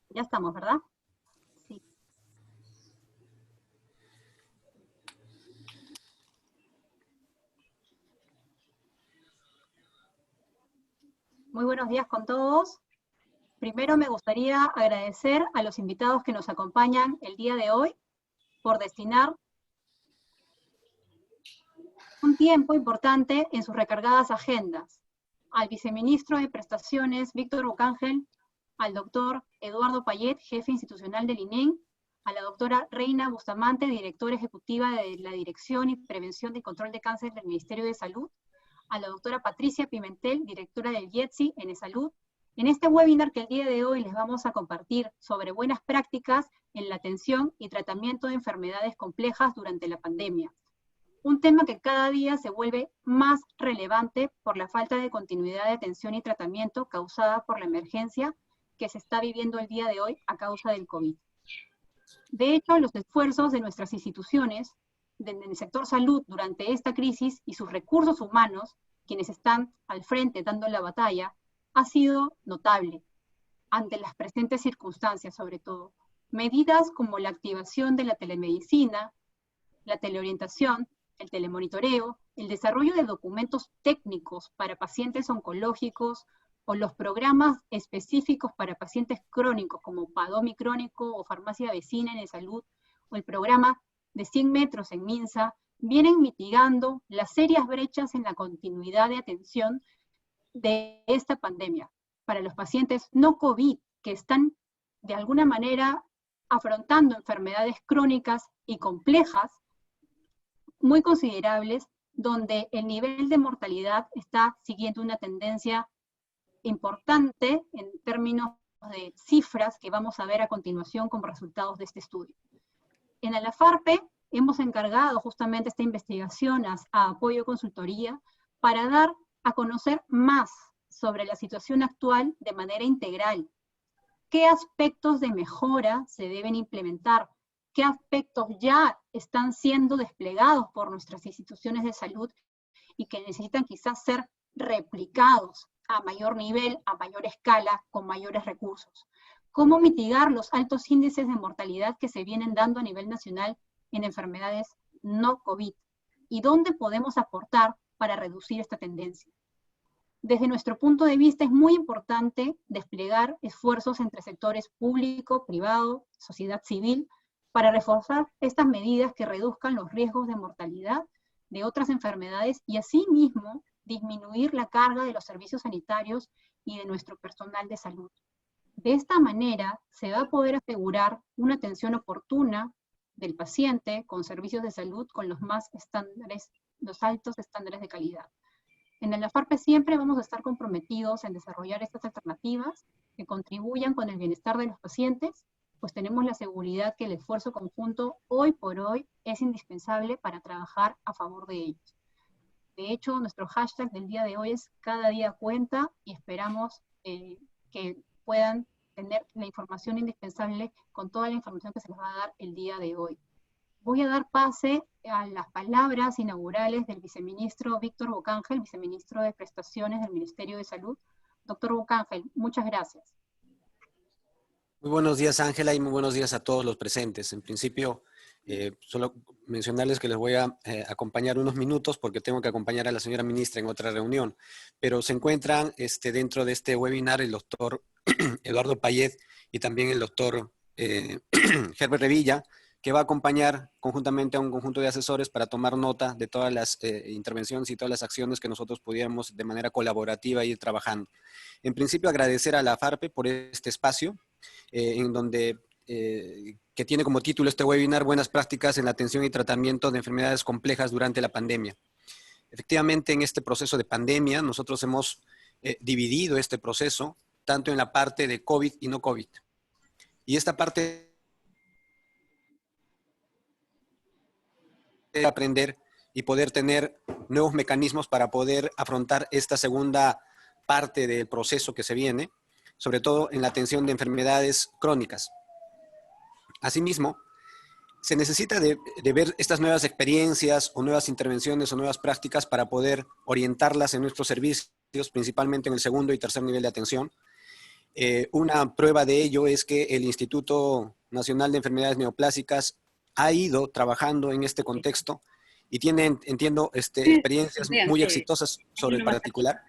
Ya estamos, ¿verdad? Sí. Muy buenos días con todos. Primero me gustaría agradecer a los invitados que nos acompañan el día de hoy por destinar un tiempo importante en sus recargadas agendas. Al viceministro de Prestaciones, Víctor Bucángel, al doctor Eduardo Payet, jefe institucional del INEM, a la doctora Reina Bustamante, directora ejecutiva de la Dirección y Prevención y Control de Cáncer del Ministerio de Salud, a la doctora Patricia Pimentel, directora del IETSI en Salud, en este webinar que el día de hoy les vamos a compartir sobre buenas prácticas en la atención y tratamiento de enfermedades complejas durante la pandemia. Un tema que cada día se vuelve más relevante por la falta de continuidad de atención y tratamiento causada por la emergencia que se está viviendo el día de hoy a causa del COVID. De hecho, los esfuerzos de nuestras instituciones en el sector salud durante esta crisis y sus recursos humanos, quienes están al frente dando la batalla, ha sido notable ante las presentes circunstancias sobre todo. Medidas como la activación de la telemedicina, la teleorientación, el telemonitoreo, el desarrollo de documentos técnicos para pacientes oncológicos o los programas específicos para pacientes crónicos como Padomi crónico o farmacia vecina en salud o el programa de 100 metros en MINSA, vienen mitigando las serias brechas en la continuidad de atención de esta pandemia para los pacientes no COVID que están de alguna manera afrontando enfermedades crónicas y complejas muy considerables, donde el nivel de mortalidad está siguiendo una tendencia importante en términos de cifras que vamos a ver a continuación como resultados de este estudio. En la FARPE hemos encargado justamente esta investigación a Apoyo Consultoría para dar a conocer más sobre la situación actual de manera integral. ¿Qué aspectos de mejora se deben implementar? ¿Qué aspectos ya están siendo desplegados por nuestras instituciones de salud y que necesitan quizás ser replicados a mayor nivel, a mayor escala, con mayores recursos? ¿Cómo mitigar los altos índices de mortalidad que se vienen dando a nivel nacional en enfermedades no COVID? ¿Y dónde podemos aportar para reducir esta tendencia? Desde nuestro punto de vista es muy importante desplegar esfuerzos entre sectores público, privado, sociedad civil, para reforzar estas medidas que reduzcan los riesgos de mortalidad de otras enfermedades y asimismo disminuir la carga de los servicios sanitarios y de nuestro personal de salud. De esta manera se va a poder asegurar una atención oportuna del paciente con servicios de salud con los altos estándares de calidad. En la FARPE siempre vamos a estar comprometidos en desarrollar estas alternativas que contribuyan con el bienestar de los pacientes, pues tenemos la seguridad que el esfuerzo conjunto hoy por hoy es indispensable para trabajar a favor de ellos. De hecho, nuestro hashtag del día de hoy es Cada Día Cuenta y esperamos que puedan tener la información indispensable con toda la información que se les va a dar el día de hoy. Voy a dar pase a las palabras inaugurales del viceministro Víctor Bucángel, viceministro de Prestaciones del Ministerio de Salud. Doctor Bucángel, muchas gracias. Muy buenos días, Ángela, y muy buenos días a todos los presentes. En principio, solo mencionarles que les voy a acompañar unos minutos porque tengo que acompañar a la señora ministra en otra reunión. Pero se encuentran dentro de este webinar el doctor Eduardo Payet y también el doctor Herbert Revilla, que va a acompañar conjuntamente a un conjunto de asesores para tomar nota de todas las intervenciones y todas las acciones que nosotros pudiéramos de manera colaborativa ir trabajando. En principio, agradecer a la FARPE por este espacio, en donde, que tiene como título este webinar, Buenas prácticas en la atención y tratamiento de enfermedades complejas durante la pandemia. Efectivamente, en este proceso de pandemia, nosotros hemos dividido este proceso tanto en la parte de COVID y no COVID. Y esta parte de aprender y poder tener nuevos mecanismos para poder afrontar esta segunda parte del proceso que se viene, sobre todo en la atención de enfermedades crónicas. Asimismo, se necesita de ver estas nuevas experiencias o nuevas intervenciones o nuevas prácticas para poder orientarlas en nuestros servicios, principalmente en el segundo y tercer nivel de atención. Una prueba de ello es que el Instituto Nacional de Enfermedades Neoplásicas ha ido trabajando en este contexto y tiene, entiendo, experiencias muy exitosas sobre el particular.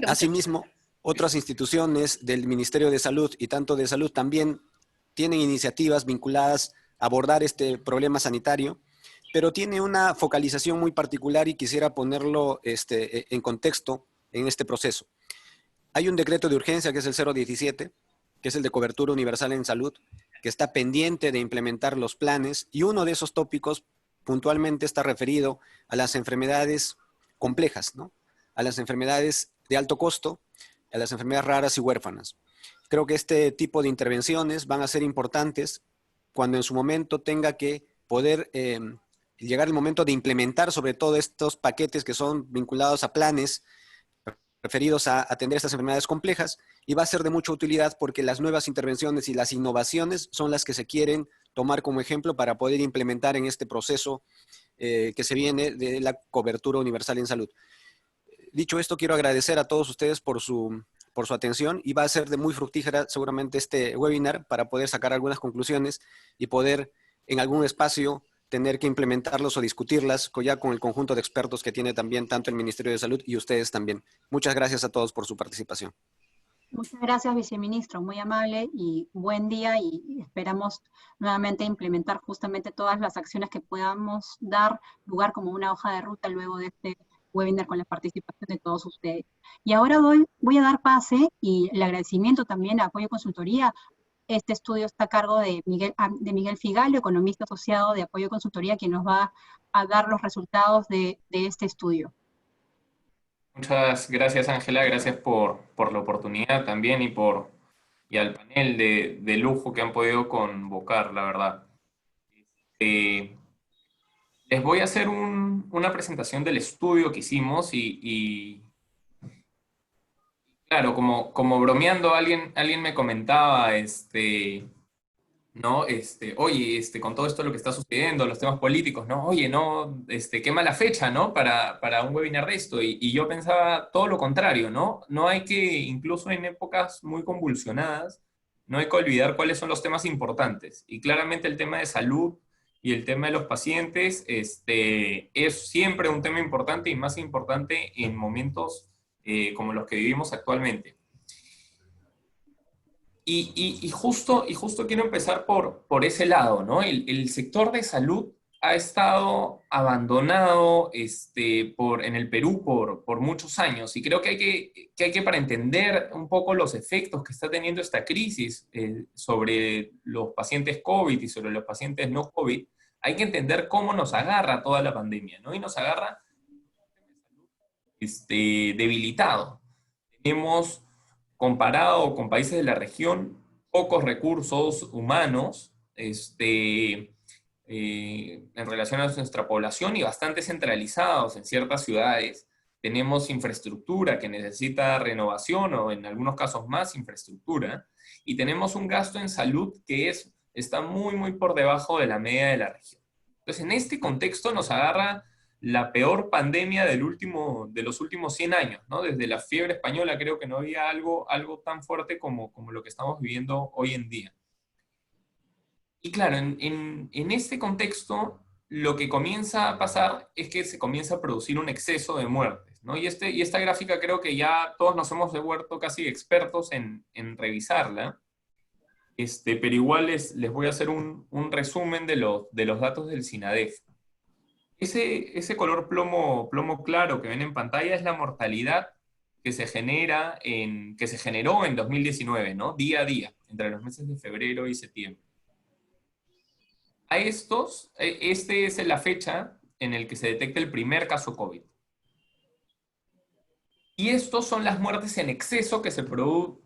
Asimismo, otras instituciones del Ministerio de Salud y tanto de Salud también tienen iniciativas vinculadas a abordar este problema sanitario, pero tiene una focalización muy particular y quisiera ponerlo en contexto en este proceso. Hay un decreto de urgencia que es el 017, que es el de cobertura universal en salud, que está pendiente de implementar los planes, y uno de esos tópicos puntualmente está referido a las enfermedades complejas, ¿no? A las enfermedades de alto costo, a las enfermedades raras y huérfanas. Creo que este tipo de intervenciones van a ser importantes cuando en su momento tenga que poder llegar el momento de implementar sobre todo estos paquetes que son vinculados a planes referidos a atender estas enfermedades complejas, y va a ser de mucha utilidad porque las nuevas intervenciones y las innovaciones son las que se quieren tomar como ejemplo para poder implementar en este proceso que se viene de la cobertura universal en salud. Dicho esto, quiero agradecer a todos ustedes por su atención, y va a ser de muy fructífera seguramente este webinar para poder sacar algunas conclusiones y poder en algún espacio tener que implementarlos o discutirlas ya con el conjunto de expertos que tiene también tanto el Ministerio de Salud y ustedes también. Muchas gracias a todos por su participación. Muchas gracias, viceministro, muy amable y buen día, y esperamos nuevamente implementar justamente todas las acciones que podamos dar lugar como una hoja de ruta luego de este webinar con la participación de todos ustedes. Y ahora voy a dar pase y el agradecimiento también a Apoyo Consultoría. Este estudio está a cargo de Miguel Figallo, economista asociado de Apoyo Consultoría, quien nos va a dar los resultados de este estudio. Muchas gracias, Ángela, gracias por la oportunidad también y al panel de lujo que han podido convocar, la verdad. Les voy a hacer una presentación del estudio que hicimos y claro, como bromeando, alguien me comentaba, ¿no? Oye, con todo esto lo que está sucediendo, los temas políticos, ¿no? Oye, no, qué mala fecha, ¿no? Para un webinar de esto. Y yo pensaba todo lo contrario, ¿no? No hay que, incluso en épocas muy convulsionadas, no hay que olvidar cuáles son los temas importantes. Y claramente el tema de salud y el tema de los pacientes, es siempre un tema importante y más importante en momentos como los que vivimos actualmente. Y justo quiero empezar por ese lado, ¿no? El sector de salud ha estado abandonado en el Perú por muchos años, y creo que hay que, para entender un poco los efectos que está teniendo esta crisis sobre los pacientes COVID y sobre los pacientes no COVID, hay que entender cómo nos agarra toda la pandemia, ¿no? Y nos agarra debilitado. Tenemos, comparado con países de la región, pocos recursos humanos en relación a nuestra población, y bastante centralizados en ciertas ciudades. Tenemos infraestructura que necesita renovación, o en algunos casos más infraestructura, y tenemos un gasto en salud que está muy, muy por debajo de la media de la región. Entonces, en este contexto nos agarra la peor pandemia de los últimos 100 años, ¿no? Desde la fiebre española creo que no había algo tan fuerte como lo que estamos viviendo hoy en día. Y claro, en este contexto, lo que comienza a pasar es que se comienza a producir un exceso de muertes, ¿no? Y esta gráfica creo que ya todos nos hemos vuelto casi expertos en revisarla, pero igual les voy a hacer un resumen de los datos del SINADEF. Ese color plomo claro que ven en pantalla es la mortalidad que se generó en 2019, ¿no? Día a día, entre los meses de febrero y septiembre. Esta es la fecha en la que se detecta el primer caso COVID. Y estos son las muertes en exceso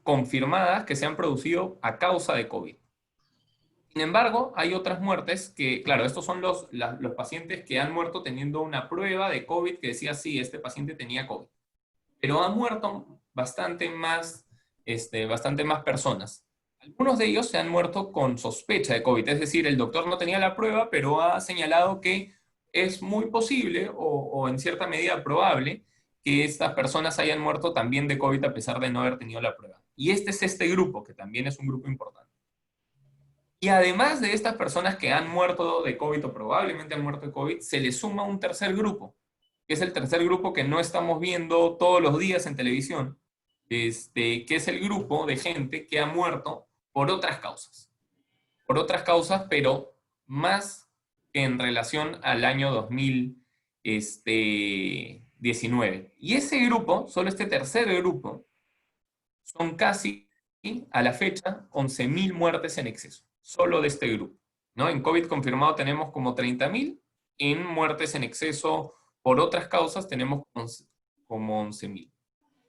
confirmadas que se han producido a causa de COVID. Sin embargo, hay otras muertes que, claro, estos son los pacientes que han muerto teniendo una prueba de COVID que decía, sí, este paciente tenía COVID. Pero han muerto bastante más personas. Algunos de ellos se han muerto con sospecha de COVID, es decir, el doctor no tenía la prueba, pero ha señalado que es muy posible o en cierta medida probable que estas personas hayan muerto también de COVID a pesar de no haber tenido la prueba. Y este es este grupo, que también es un grupo importante. Y además de estas personas que han muerto de COVID o probablemente han muerto de COVID, se le suma un tercer grupo, que es el tercer grupo que no estamos viendo todos los días en televisión, que es el grupo de gente que ha muerto por otras causas, pero más que en relación al año 2019. Y ese grupo, solo este tercer grupo, son casi, a la fecha, 11.000 muertes en exceso, solo de este grupo, ¿no? En COVID confirmado tenemos como 30.000, en muertes en exceso por otras causas tenemos como 11.000.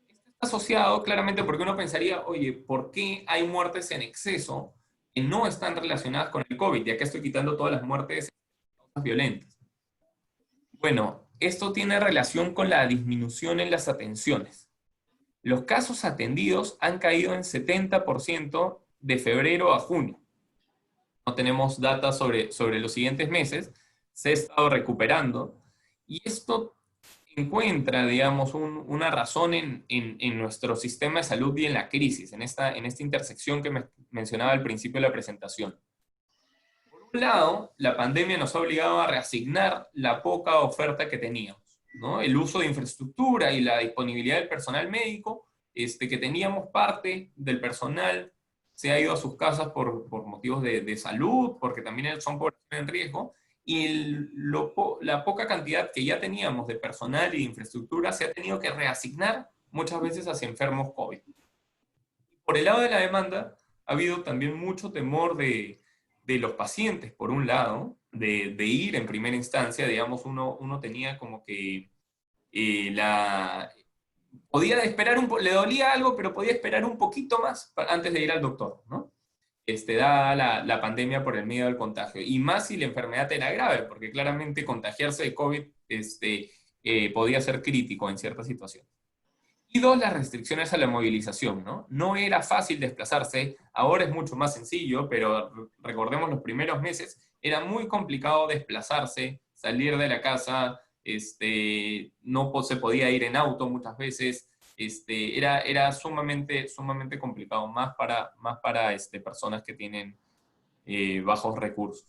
Esto está asociado claramente porque uno pensaría, oye, ¿por qué hay muertes en exceso que no están relacionadas con el COVID? Y acá estoy quitando todas las muertes violentas. Bueno, esto tiene relación con la disminución en las atenciones. Los casos atendidos han caído en 70% de febrero a junio. No tenemos datos sobre los siguientes meses, se ha estado recuperando, y esto encuentra, digamos, una razón en nuestro sistema de salud y en la crisis, en esta intersección que mencionaba al principio de la presentación. Por un lado, la pandemia nos ha obligado a reasignar la poca oferta que teníamos, ¿no? El uso de infraestructura y la disponibilidad del personal médico, que teníamos parte del personal se ha ido a sus casas por motivos de salud, porque también son población en riesgo, y la poca cantidad que ya teníamos de personal y de infraestructura se ha tenido que reasignar muchas veces hacia enfermos COVID. Por el lado de la demanda, ha habido también mucho temor de los pacientes, por un lado, de ir en primera instancia, digamos, uno tenía como que podía esperar le dolía algo, pero podía esperar un poquito más antes de ir al doctor, ¿no? Dada la pandemia por el miedo al contagio. Y más si la enfermedad era grave, porque claramente contagiarse de COVID podía ser crítico en ciertas situaciones. Y dos, las restricciones a la movilización, ¿no? No era fácil desplazarse, ahora es mucho más sencillo, pero recordemos los primeros meses, era muy complicado desplazarse, salir de la casa, no se podía ir en auto muchas veces, era sumamente complicado, más para personas que tienen bajos recursos.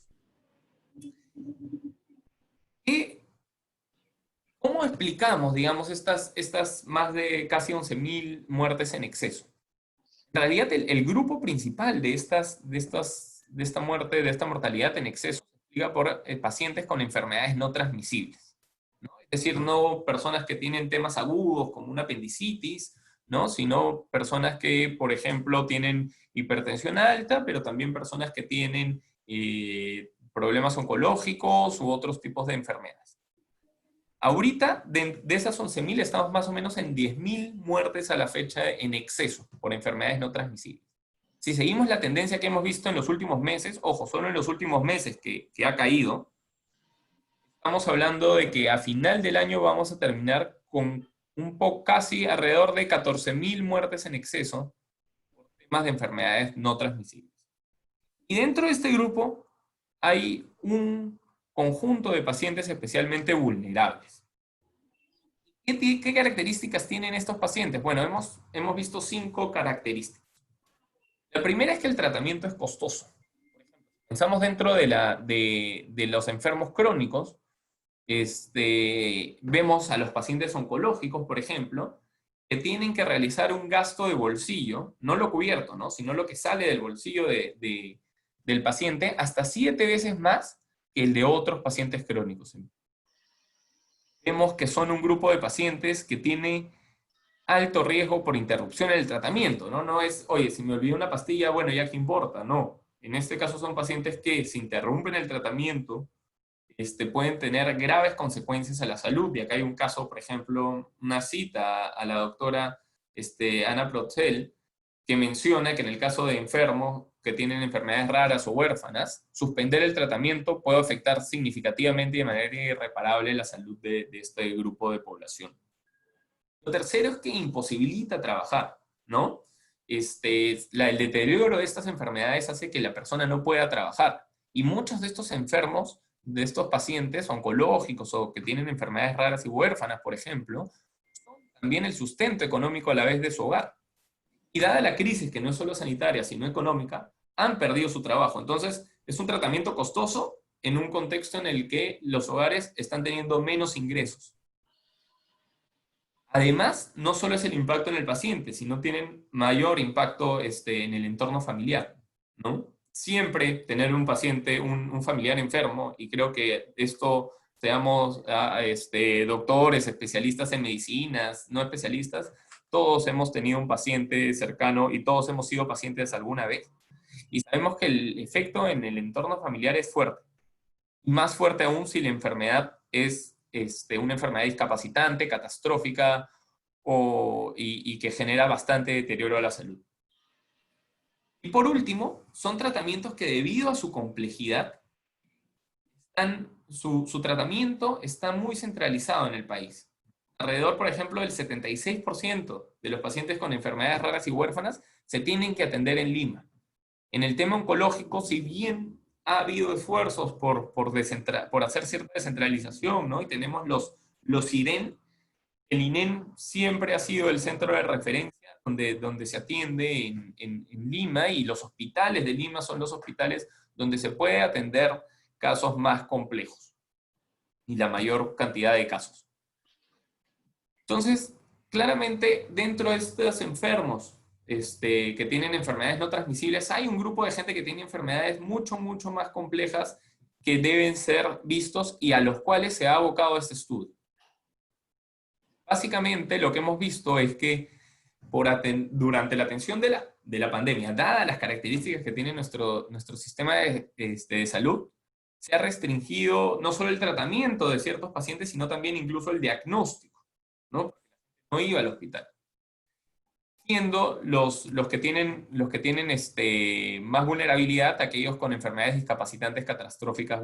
¿Cómo explicamos, digamos, estas más de casi 11.000 muertes en exceso? En realidad, el grupo principal de esta mortalidad en exceso se explica por pacientes con enfermedades no transmisibles, ¿no? Es decir, no personas que tienen temas agudos como una apendicitis, ¿no? Sino personas que, por ejemplo, tienen hipertensión alta, pero también personas que tienen problemas oncológicos u otros tipos de enfermedades. Ahorita, de esas 11.000, estamos más o menos en 10.000 muertes a la fecha en exceso por enfermedades no transmisibles. Si seguimos la tendencia que hemos visto en los últimos meses, ojo, solo en los últimos meses que ha caído, estamos hablando de que a final del año vamos a terminar con casi alrededor de 14.000 muertes en exceso por temas de enfermedades no transmisibles. Y dentro de este grupo hay un conjunto de pacientes especialmente vulnerables. ¿Qué características tienen estos pacientes? Bueno, hemos visto 5 características. La primera es que el tratamiento es costoso. Por ejemplo, pensamos dentro de los enfermos crónicos, vemos a los pacientes oncológicos, por ejemplo, que tienen que realizar un gasto de bolsillo, no lo cubierto, ¿no? Sino lo que sale del bolsillo del paciente, hasta 7 veces más que el de otros pacientes crónicos. Vemos que son un grupo de pacientes que tiene alto riesgo por interrupción en el tratamiento, ¿no? No es, oye, si me olvidé una pastilla, bueno, ya qué importa, no. En este caso son pacientes que si interrumpen el tratamiento, pueden tener graves consecuencias a la salud. Y acá hay un caso, por ejemplo, una cita a la doctora Ana Plotzel, que menciona que en el caso de enfermos que tienen enfermedades raras o huérfanas, suspender el tratamiento puede afectar significativamente y de manera irreparable la salud de este grupo de población. Lo tercero es que imposibilita trabajar, ¿no? el deterioro de estas enfermedades hace que la persona no pueda trabajar. Y muchos de estos enfermos, de estos pacientes oncológicos o que tienen enfermedades raras y huérfanas, por ejemplo, son también el sustento económico a la vez de su hogar. Y dada la crisis, que no es solo sanitaria, sino económica, han perdido su trabajo. Entonces, es un tratamiento costoso en un contexto en el que los hogares están teniendo menos ingresos. Además, no solo es el impacto en el paciente, sino tienen mayor impacto en el entorno familiar, ¿no? Siempre tener un paciente, un familiar enfermo, y creo que esto, seamos doctores, especialistas en medicinas, no especialistas, todos hemos tenido un paciente cercano y todos hemos sido pacientes alguna vez. Y sabemos que el efecto en el entorno familiar es fuerte. Más fuerte aún si la enfermedad es una enfermedad discapacitante, catastrófica, y que genera bastante deterioro a la salud. Y por último, son tratamientos que debido a su complejidad, su tratamiento está muy centralizado en el país. Alrededor, por ejemplo, del 76% de los pacientes con enfermedades raras y huérfanas se tienen que atender en Lima. En el tema oncológico, si bien ha habido esfuerzos por hacer cierta descentralización, ¿no? Y tenemos los IDEN. El INEN siempre ha sido el centro de referencia donde se atiende en Lima, y los hospitales de Lima son los hospitales donde se puede atender casos más complejos y la mayor cantidad de casos. Entonces, claramente, dentro de estos enfermos que tienen enfermedades no transmisibles, hay un grupo de gente que tiene enfermedades mucho, mucho más complejas que deben ser vistos y a los cuales se ha abocado este estudio. Básicamente, lo que hemos visto es que durante la atención de la pandemia, dadas las características que tiene nuestro sistema de salud, se ha restringido no solo el tratamiento de ciertos pacientes, sino también incluso el diagnóstico, ¿no? No iba al hospital. Siendo los que tienen más vulnerabilidad aquellos con enfermedades discapacitantes catastróficas.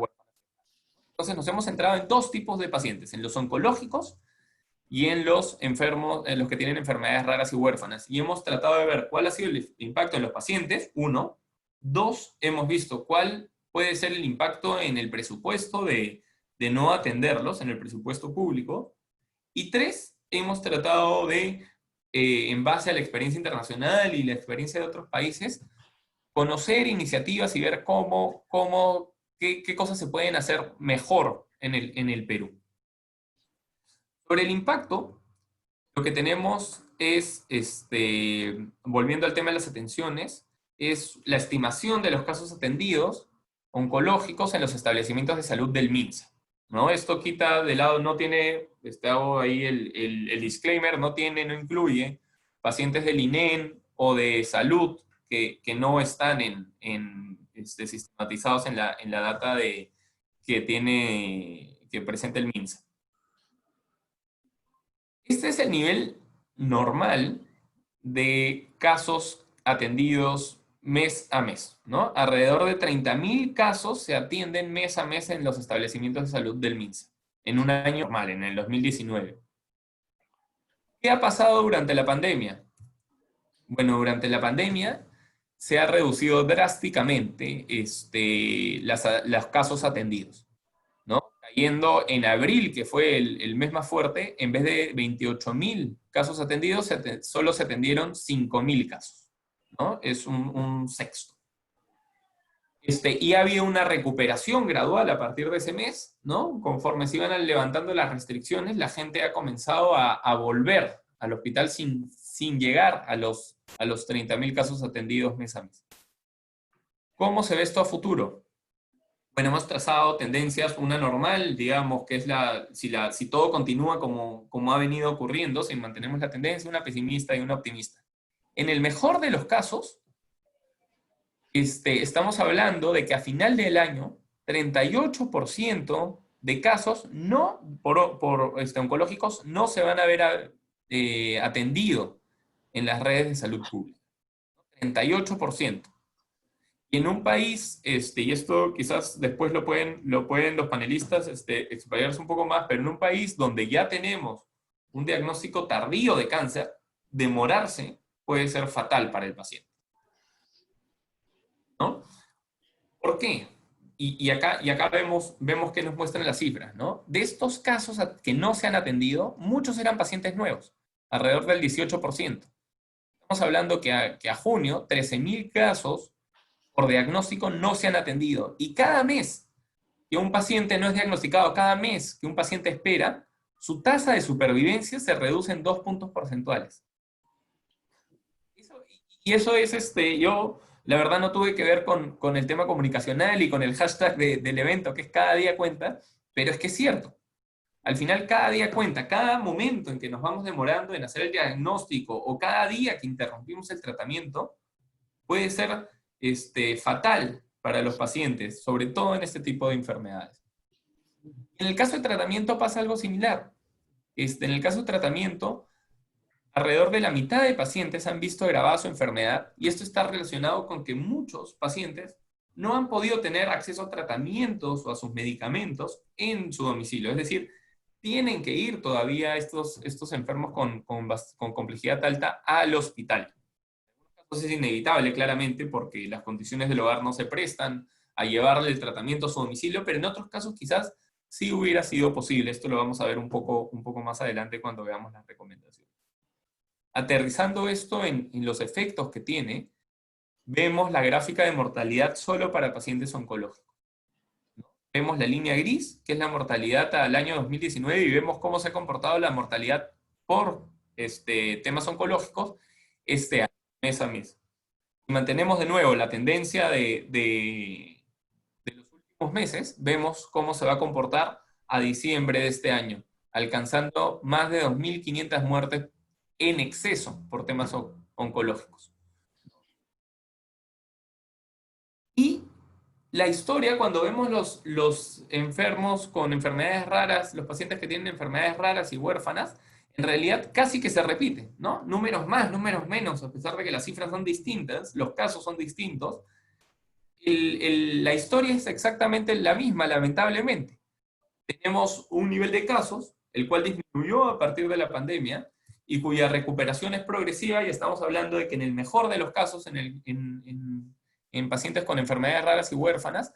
Entonces nos hemos centrado en dos tipos de pacientes, en los oncológicos y en los enfermos, en los que tienen enfermedades raras y huérfanas. Y hemos tratado de ver cuál ha sido el impacto en los pacientes, 1. 2, hemos visto cuál puede ser el impacto en el presupuesto de no atenderlos, en el presupuesto público. Y 3, hemos tratado de, en base a la experiencia internacional y la experiencia de otros países, conocer iniciativas y ver qué cosas se pueden hacer mejor en el Perú. Sobre el impacto, lo que tenemos es, volviendo al tema de las atenciones, es la estimación de los casos atendidos oncológicos en los establecimientos de salud del MINSA, ¿no? Esto quita de lado, no tiene, hago ahí el disclaimer, no incluye pacientes del INEN o de salud que no están sistematizados en la data que presenta el MINSA. Este es el nivel normal de casos atendidos mes a mes, ¿no? Alrededor de 30.000 casos se atienden mes a mes en los establecimientos de salud del MINSA, en un año normal, en el 2019. ¿Qué ha pasado durante la pandemia? Bueno, durante la pandemia se ha reducido drásticamente los casos atendidos, ¿no? Cayendo en abril, que fue el mes más fuerte, en vez de 28.000 casos atendidos, solo se atendieron 5.000 casos, ¿no? Es un sexto. Y ha habido una recuperación gradual a partir de ese mes, ¿no? Conforme se iban levantando las restricciones, la gente ha comenzado a volver al hospital sin llegar a los 30.000 casos atendidos mes a mes. ¿Cómo se ve esto a futuro? Bueno, hemos trazado tendencias, una normal, digamos, que es si todo continúa como ha venido ocurriendo, si mantenemos la tendencia, una pesimista y una optimista. En el mejor de los casos, estamos hablando de que a final del año, 38% de casos oncológicos no se van a ver atendido en las redes de salud pública. 38%. Y en un país, y esto quizás después lo pueden los panelistas explayarse un poco más, pero en un país donde ya tenemos un diagnóstico tardío de cáncer, demorarse puede ser fatal para el paciente, ¿no? ¿Por qué? Y acá vemos que nos muestran las cifras, ¿no? De estos casos que no se han atendido, muchos eran pacientes nuevos, alrededor del 18%. Estamos hablando que a junio, 13.000 casos por diagnóstico no se han atendido. Y cada mes que un paciente no es diagnosticado, cada mes que un paciente espera, su tasa de supervivencia se reduce en 2 puntos porcentuales. Y eso es, yo la verdad no tuve que ver con el tema comunicacional y con el hashtag del evento, que es cada día cuenta, pero es que es cierto. Al final cada día cuenta, cada momento en que nos vamos demorando en hacer el diagnóstico o cada día que interrumpimos el tratamiento puede ser fatal para los pacientes, sobre todo en este tipo de enfermedades. En el caso de tratamiento pasa algo similar. En el caso de tratamiento, alrededor de la mitad de pacientes han visto agravada su enfermedad y esto está relacionado con que muchos pacientes no han podido tener acceso a tratamientos o a sus medicamentos en su domicilio. Es decir, tienen que ir todavía estos enfermos con complejidad alta al hospital. Entonces es inevitable, claramente, porque las condiciones del hogar no se prestan a llevarle el tratamiento a su domicilio, pero en otros casos quizás sí hubiera sido posible. Esto lo vamos a ver un poco más adelante cuando veamos las recomendaciones. Aterrizando esto en los efectos que tiene, vemos la gráfica de mortalidad solo para pacientes oncológicos. Vemos la línea gris, que es la mortalidad al año 2019, y vemos cómo se ha comportado la mortalidad por temas oncológicos año, mes a mes. Si mantenemos de nuevo la tendencia de los últimos meses, vemos cómo se va a comportar a diciembre de este año, alcanzando más de 2.500 muertes en exceso por temas oncológicos. Y la historia, cuando vemos los enfermos con enfermedades raras, los pacientes que tienen enfermedades raras y huérfanas, en realidad casi que se repite, ¿no? Números más, números menos, a pesar de que las cifras son distintas, los casos son distintos, la historia es exactamente la misma, lamentablemente. Tenemos un nivel de casos, el cual disminuyó a partir de la pandemia, y cuya recuperación es progresiva, y estamos hablando de que en el mejor de los casos, en pacientes con enfermedades raras y huérfanas,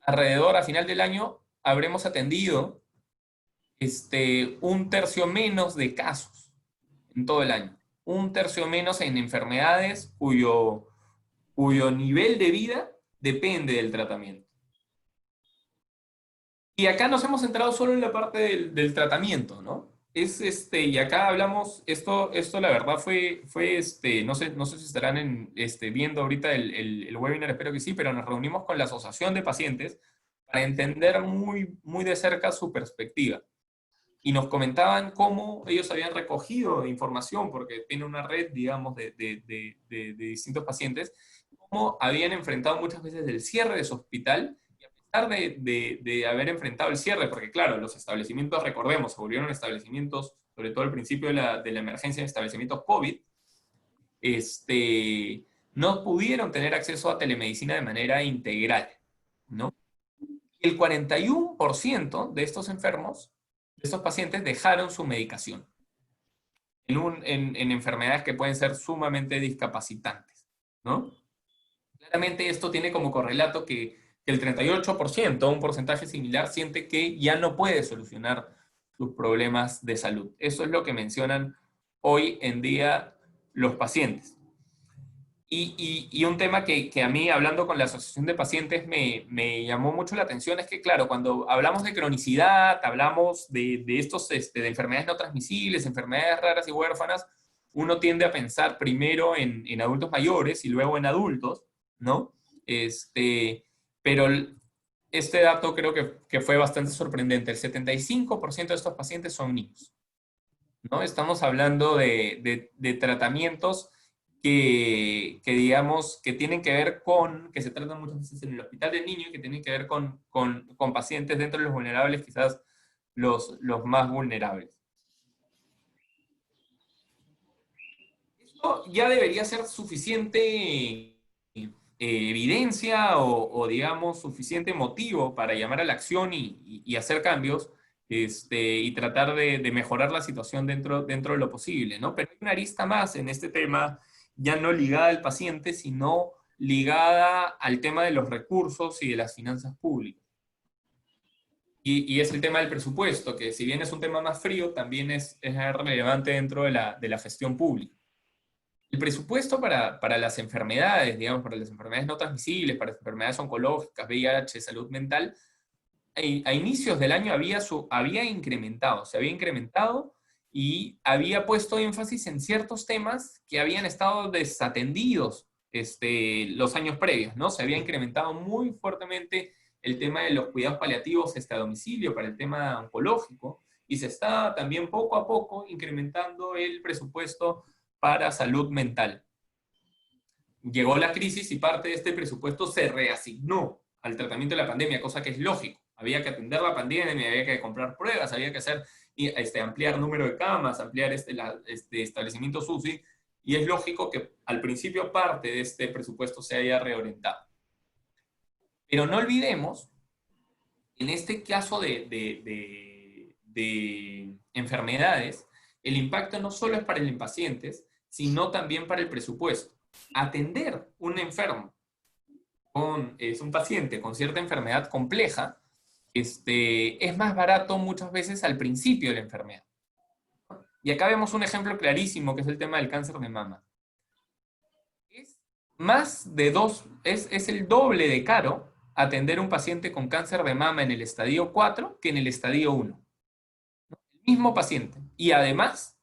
alrededor a final del año habremos atendido un tercio menos de casos en todo el año. Un tercio menos en enfermedades cuyo nivel de vida depende del tratamiento. Y acá nos hemos centrado solo en la parte del tratamiento, ¿no? Y acá hablamos, esto la verdad fue no sé si estarán viendo ahorita el webinar, espero que sí, pero nos reunimos con la Asociación de Pacientes para entender muy, muy de cerca su perspectiva. Y nos comentaban cómo ellos habían recogido información, porque tiene una red, digamos, de distintos pacientes, cómo habían enfrentado muchas veces el cierre de su hospital, y a pesar de haber enfrentado el cierre, porque claro, los establecimientos, recordemos, se volvieron establecimientos, sobre todo al principio de la emergencia, establecimientos COVID, no pudieron tener acceso a telemedicina de manera integral, ¿no? El 41% de estos enfermos, de estos pacientes, dejaron su medicación en enfermedades que pueden ser sumamente discapacitantes, ¿no? Claramente esto tiene como correlato que el 38%, un porcentaje similar, siente que ya no puede solucionar sus problemas de salud. Eso es lo que mencionan hoy en día los pacientes. Y un tema que a mí, hablando con la Asociación de Pacientes, me llamó mucho la atención es que, claro, cuando hablamos de cronicidad, hablamos de enfermedades no transmisibles, enfermedades raras y huérfanas, uno tiende a pensar primero en adultos mayores y luego en adultos, ¿no? Pero este dato creo que fue bastante sorprendente. El 75% de estos pacientes son niños, ¿no? Estamos hablando de tratamientos que digamos, que tienen que ver que se tratan muchas veces en el hospital del niño y que tienen que ver con pacientes dentro de los vulnerables, quizás los más vulnerables. Esto ya debería ser suficiente evidencia o, digamos, suficiente motivo para llamar a la acción y hacer cambios y tratar de mejorar la situación dentro de lo posible, ¿no? Pero hay una arista más en este tema, ya no ligada al paciente, sino ligada al tema de los recursos y de las finanzas públicas. Y es el tema del presupuesto, que si bien es un tema más frío, también es relevante dentro de la gestión pública. El presupuesto para las enfermedades, digamos, para las enfermedades no transmisibles, para las enfermedades oncológicas, VIH, salud mental, a inicios del año se había incrementado y había puesto énfasis en ciertos temas que habían estado desatendidos los años previos, ¿no? Se había incrementado muy fuertemente el tema de los cuidados paliativos a domicilio para el tema oncológico, y se está también poco a poco incrementando el presupuesto para salud mental. Llegó la crisis y parte de este presupuesto se reasignó al tratamiento de la pandemia, cosa que es lógico. Había que atender la pandemia, había que comprar pruebas, había que hacer, ampliar número de camas, ampliar establecimientos UCI, y es lógico que al principio parte de este presupuesto se haya reorientado. Pero no olvidemos, en este caso de enfermedades, el impacto no solo es para los pacientes, sino también para el presupuesto. Atender un enfermo, es un paciente con cierta enfermedad compleja, es más barato muchas veces al principio de la enfermedad. Y acá vemos un ejemplo clarísimo, que es el tema del cáncer de mama. Es el doble de caro atender a un paciente con cáncer de mama en el estadio 4 que en el estadio 1. El mismo paciente. Y además,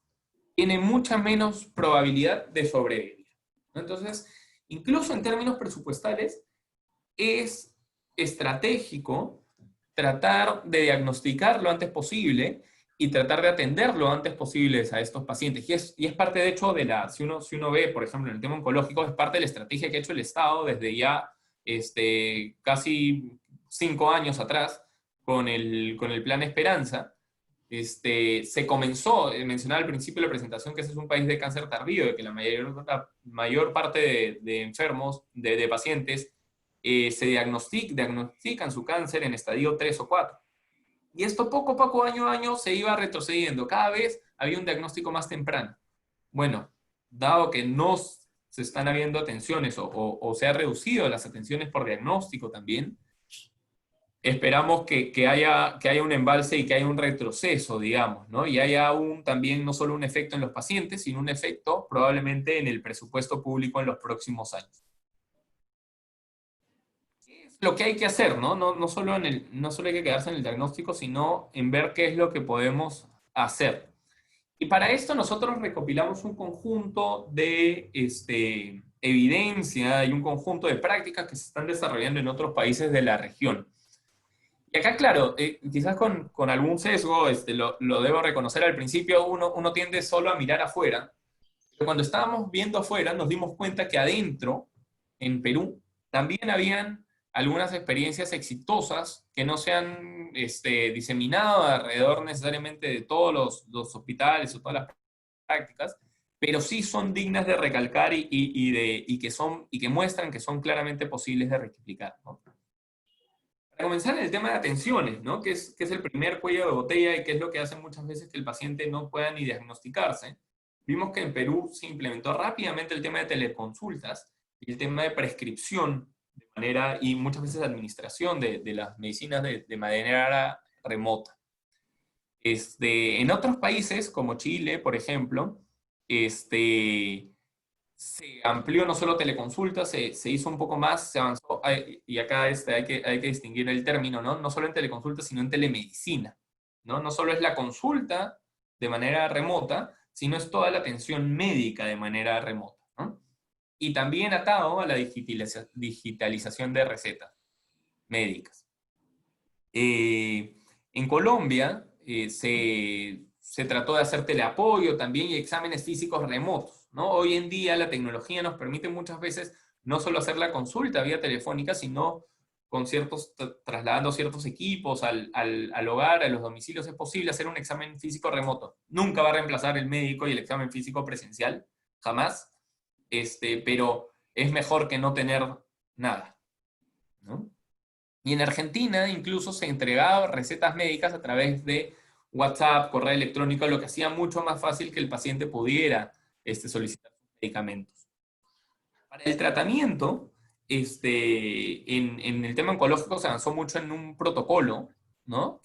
tiene mucha menos probabilidad de sobrevivir, ¿no? Entonces, incluso en términos presupuestales, es estratégico tratar de diagnosticar lo antes posible y tratar de atender lo antes posible a estos pacientes. Y es parte, de hecho, si uno ve, por ejemplo, en el tema oncológico, es parte de la estrategia que ha hecho el Estado desde ya casi 5 años atrás, con el Plan Esperanza. Se comenzó, mencionaba al principio de la presentación, que ese es un país de cáncer tardío, de que la mayor parte de enfermos, de pacientes, se diagnostican su cáncer en estadio 3 o 4. Y esto poco a poco, año a año, se iba retrocediendo. Cada vez había un diagnóstico más temprano. Bueno, dado que no se están habiendo atenciones o se ha reducido las atenciones por diagnóstico también, esperamos que haya un embalse y que haya un retroceso, digamos, ¿no? Y haya también no solo un efecto en los pacientes, sino un efecto probablemente en el presupuesto público en los próximos años. ¿Qué es lo que hay que hacer, no? No solo hay que quedarse en el diagnóstico, sino en ver qué es lo que podemos hacer. Y para esto nosotros recopilamos un conjunto de evidencia y un conjunto de prácticas que se están desarrollando en otros países de la región. Y acá, claro, quizás con algún sesgo, lo debo reconocer al principio, uno tiende solo a mirar afuera, pero cuando estábamos viendo afuera nos dimos cuenta que adentro, en Perú, también habían algunas experiencias exitosas que no se han diseminado alrededor necesariamente de todos los hospitales o todas las prácticas, pero sí son dignas de recalcar y que muestran que son claramente posibles de replicar, ¿no? Para comenzar, en el tema de atenciones, ¿no? Que es el primer cuello de botella y que es lo que hace muchas veces que el paciente no pueda ni diagnosticarse. Vimos que en Perú se implementó rápidamente el tema de teleconsultas y el tema de prescripción y muchas veces administración de las medicinas de manera remota. En otros países, como Chile, por ejemplo, se amplió no solo teleconsulta, se hizo un poco más, se avanzó, y acá hay que distinguir el término, ¿no? No solo en teleconsulta, sino en telemedicina, ¿no? No solo es la consulta de manera remota, sino es toda la atención médica de manera remota, ¿no? Y también atado a la digitalización de recetas médicas. En Colombia se trató de hacer teleapoyo también y exámenes físicos remotos, ¿no? Hoy en día la tecnología nos permite muchas veces no solo hacer la consulta vía telefónica, sino con trasladando ciertos equipos al hogar, a los domicilios, es posible hacer un examen físico remoto. Nunca va a reemplazar el médico y el examen físico presencial, jamás, pero es mejor que no tener nada, ¿no? Y en Argentina incluso se entregaban recetas médicas a través de WhatsApp, correo electrónico, lo que hacía mucho más fácil que el paciente pudiera solicitar sus medicamentos. Para el tratamiento, en el tema oncológico se avanzó mucho en un protocolo, ¿no?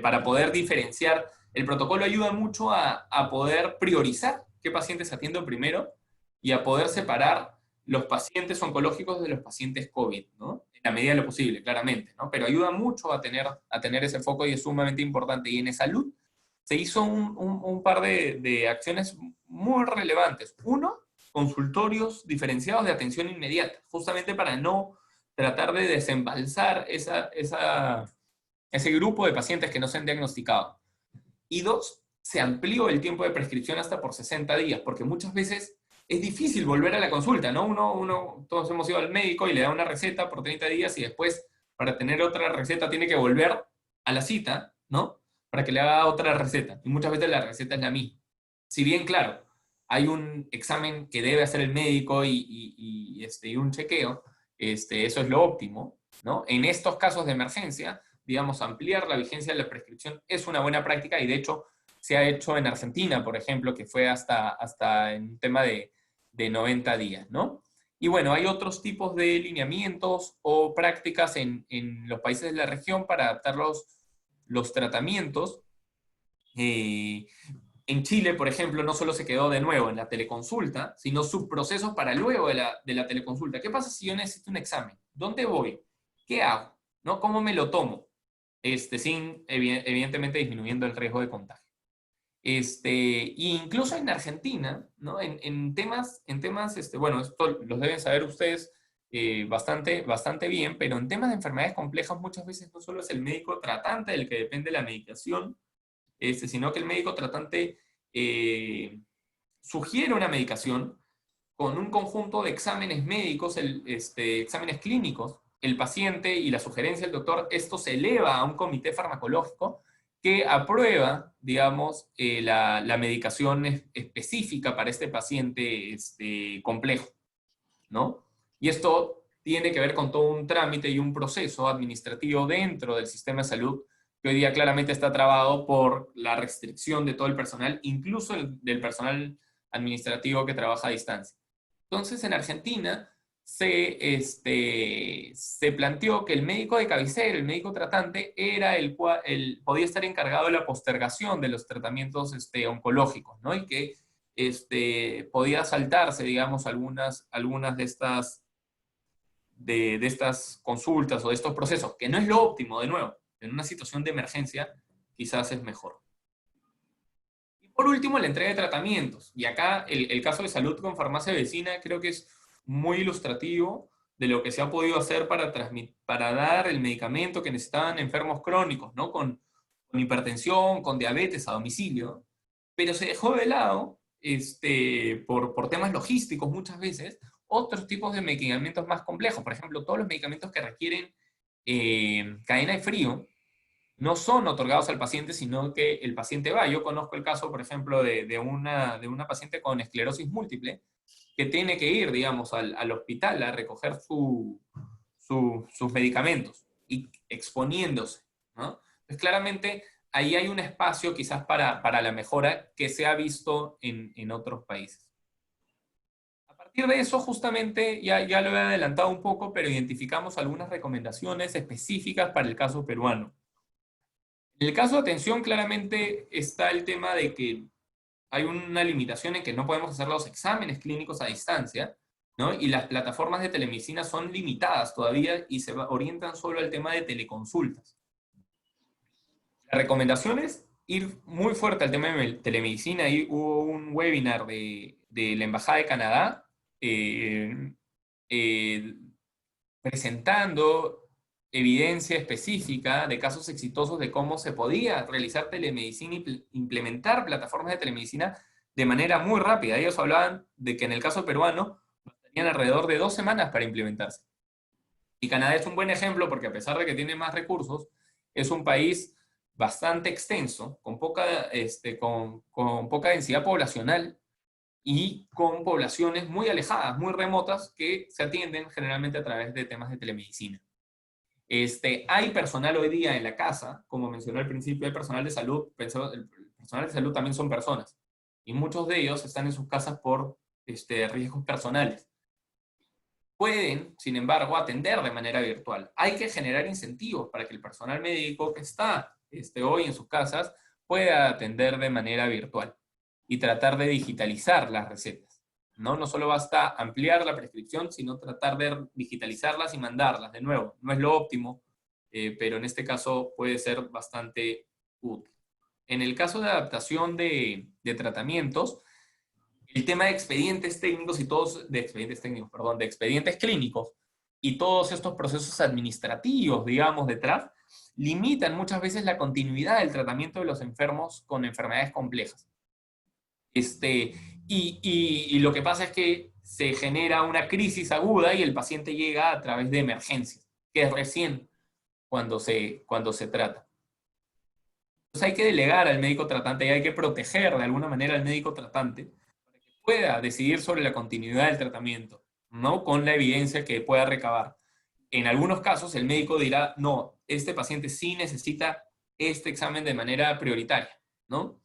Para poder diferenciar, el protocolo ayuda mucho a poder priorizar qué pacientes atiendo primero y a poder separar los pacientes oncológicos de los pacientes COVID, ¿no? En la medida de lo posible, claramente, ¿no? Pero ayuda mucho a tener ese foco y es sumamente importante. Y en salud se hizo un par de acciones muy relevantes. Uno, consultorios diferenciados de atención inmediata, justamente para no tratar de desembalsar ese grupo de pacientes que no se han diagnosticado. Y dos, se amplió el tiempo de prescripción hasta por 60 días, porque muchas veces es difícil volver a la consulta, ¿no? Todos hemos ido al médico y le da una receta por 30 días y después, para tener otra receta, tiene que volver a la cita, ¿no? Para que le haga otra receta. Y muchas veces la receta es la misma. Si bien, claro, hay un examen que debe hacer el médico y un chequeo, eso es lo óptimo, ¿no? En estos casos de emergencia, digamos, ampliar la vigencia de la prescripción es una buena práctica y de hecho se ha hecho en Argentina, por ejemplo, que fue hasta en tema de 90 días, ¿no? Y bueno, hay otros tipos de lineamientos o prácticas en los países de la región para adaptar los tratamientos. En Chile, por ejemplo, no solo se quedó de nuevo en la teleconsulta, sino subprocesos para luego de la teleconsulta. ¿Qué pasa si yo necesito un examen? ¿Dónde voy? ¿Qué hago? ¿No? ¿Cómo me lo tomo? Sin, evidentemente, disminuyendo el riesgo de contagio. Incluso en Argentina, ¿no? En temas, bueno, esto los deben saber ustedes bastante bien, pero en temas de enfermedades complejas muchas veces no solo es el médico tratante del que depende la medicación, sino que el médico tratante sugiere una medicación con un conjunto de exámenes médicos, exámenes clínicos, el paciente y la sugerencia del doctor, esto se eleva a un comité farmacológico que aprueba, digamos, la medicación específica para este paciente complejo, ¿no? Y esto tiene que ver con todo un trámite y un proceso administrativo dentro del sistema de salud que hoy día claramente está trabado por la restricción de todo el personal, incluso del personal administrativo que trabaja a distancia. Entonces, en Argentina se planteó que el médico de cabecera, el médico tratante, era podía estar encargado de la postergación de los tratamientos oncológicos, ¿no? Y que podía saltarse, digamos, algunas de estas consultas o de estos procesos, que no es lo óptimo, de nuevo. En una situación de emergencia, quizás es mejor. Y por último, la entrega de tratamientos. Y acá el caso de salud con farmacia vecina creo que es muy ilustrativo de lo que se ha podido hacer para dar el medicamento que necesitaban enfermos crónicos, ¿no? Con hipertensión, con diabetes a domicilio. Pero se dejó de lado, por temas logísticos muchas veces, otros tipos de medicamentos más complejos. Por ejemplo, todos los medicamentos que requieren cadena de frío no son otorgados al paciente, sino que el paciente va. Yo conozco el caso, por ejemplo, de una paciente con esclerosis múltiple que tiene que ir, digamos, al hospital a recoger sus medicamentos y exponiéndose, ¿no? Entonces, claramente, ahí hay un espacio quizás para la mejora que se ha visto en otros países. A partir de eso, justamente, ya lo he adelantado un poco, pero identificamos algunas recomendaciones específicas para el caso peruano. En el caso de atención, claramente está el tema de que hay una limitación en que no podemos hacer los exámenes clínicos a distancia, ¿no? Y las plataformas de telemedicina son limitadas todavía y se orientan solo al tema de teleconsultas. La recomendación es ir muy fuerte al tema de telemedicina. Ahí hubo un webinar de la Embajada de Canadá presentando evidencia específica de casos exitosos de cómo se podía realizar telemedicina y implementar plataformas de telemedicina de manera muy rápida. Ellos hablaban de que en el caso peruano tenían alrededor de 2 semanas para implementarse. Y Canadá es un buen ejemplo porque a pesar de que tiene más recursos, es un país bastante extenso, con poca densidad poblacional y con poblaciones muy alejadas, muy remotas, que se atienden generalmente a través de temas de telemedicina. Hay personal hoy día en la casa, como mencioné al principio, hay personal de salud, el personal de salud también son personas, y muchos de ellos están en sus casas por riesgos personales. pueden, sin embargo, atender de manera virtual. Hay que generar incentivos para que el personal médico que está hoy en sus casas pueda atender de manera virtual y tratar de digitalizar las recetas, ¿no? No solo basta ampliar la prescripción, sino tratar de digitalizarlas y mandarlas. De nuevo, no es lo óptimo, pero en este caso puede ser bastante útil. En el caso de adaptación de tratamientos, el tema de expedientes técnicos y todos, de expedientes clínicos y todos estos procesos administrativos, digamos, detrás, limitan muchas veces la continuidad del tratamiento de los enfermos con enfermedades complejas. Y lo que pasa es que se genera una crisis aguda y el paciente llega a través de emergencias, que es recién cuando se trata. Entonces hay que delegar al médico tratante y hay que proteger de alguna manera al médico tratante para que pueda decidir sobre la continuidad del tratamiento, ¿no? Con la evidencia que pueda recabar. En algunos casos el médico dirá, no, este paciente sí necesita este examen de manera prioritaria, ¿no?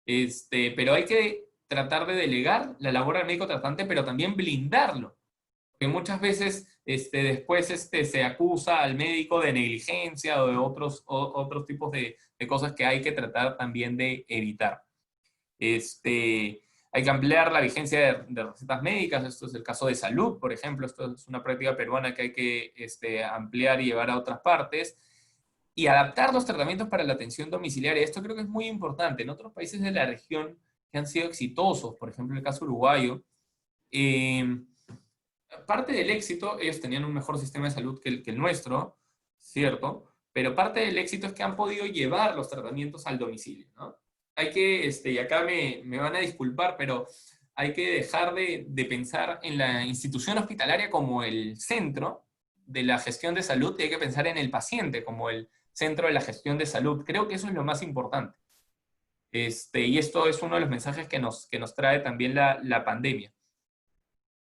Pero hay que tratar de delegar la labor al médico tratante, pero también blindarlo. Porque muchas veces después se acusa al médico de negligencia o de otros tipos de cosas que hay que tratar también de evitar. Hay que ampliar la vigencia de recetas médicas. Esto es el caso de salud, por ejemplo. Esto es una práctica peruana que hay que ampliar y llevar a otras partes. Y adaptar los tratamientos para la atención domiciliaria. Esto creo que es muy importante. En otros países de la región que han sido exitosos, por ejemplo el caso uruguayo, parte del éxito, ellos tenían un mejor sistema de salud que el nuestro, ¿cierto? Pero parte del éxito es que han podido llevar los tratamientos al domicilio, ¿no? Hay que, y acá me van a disculpar, pero hay que dejar de pensar en la institución hospitalaria como el centro de la gestión de salud y hay que pensar en el paciente como el centro de la gestión de salud. Creo que eso es lo más importante. Y esto es uno de los mensajes que nos trae también la pandemia.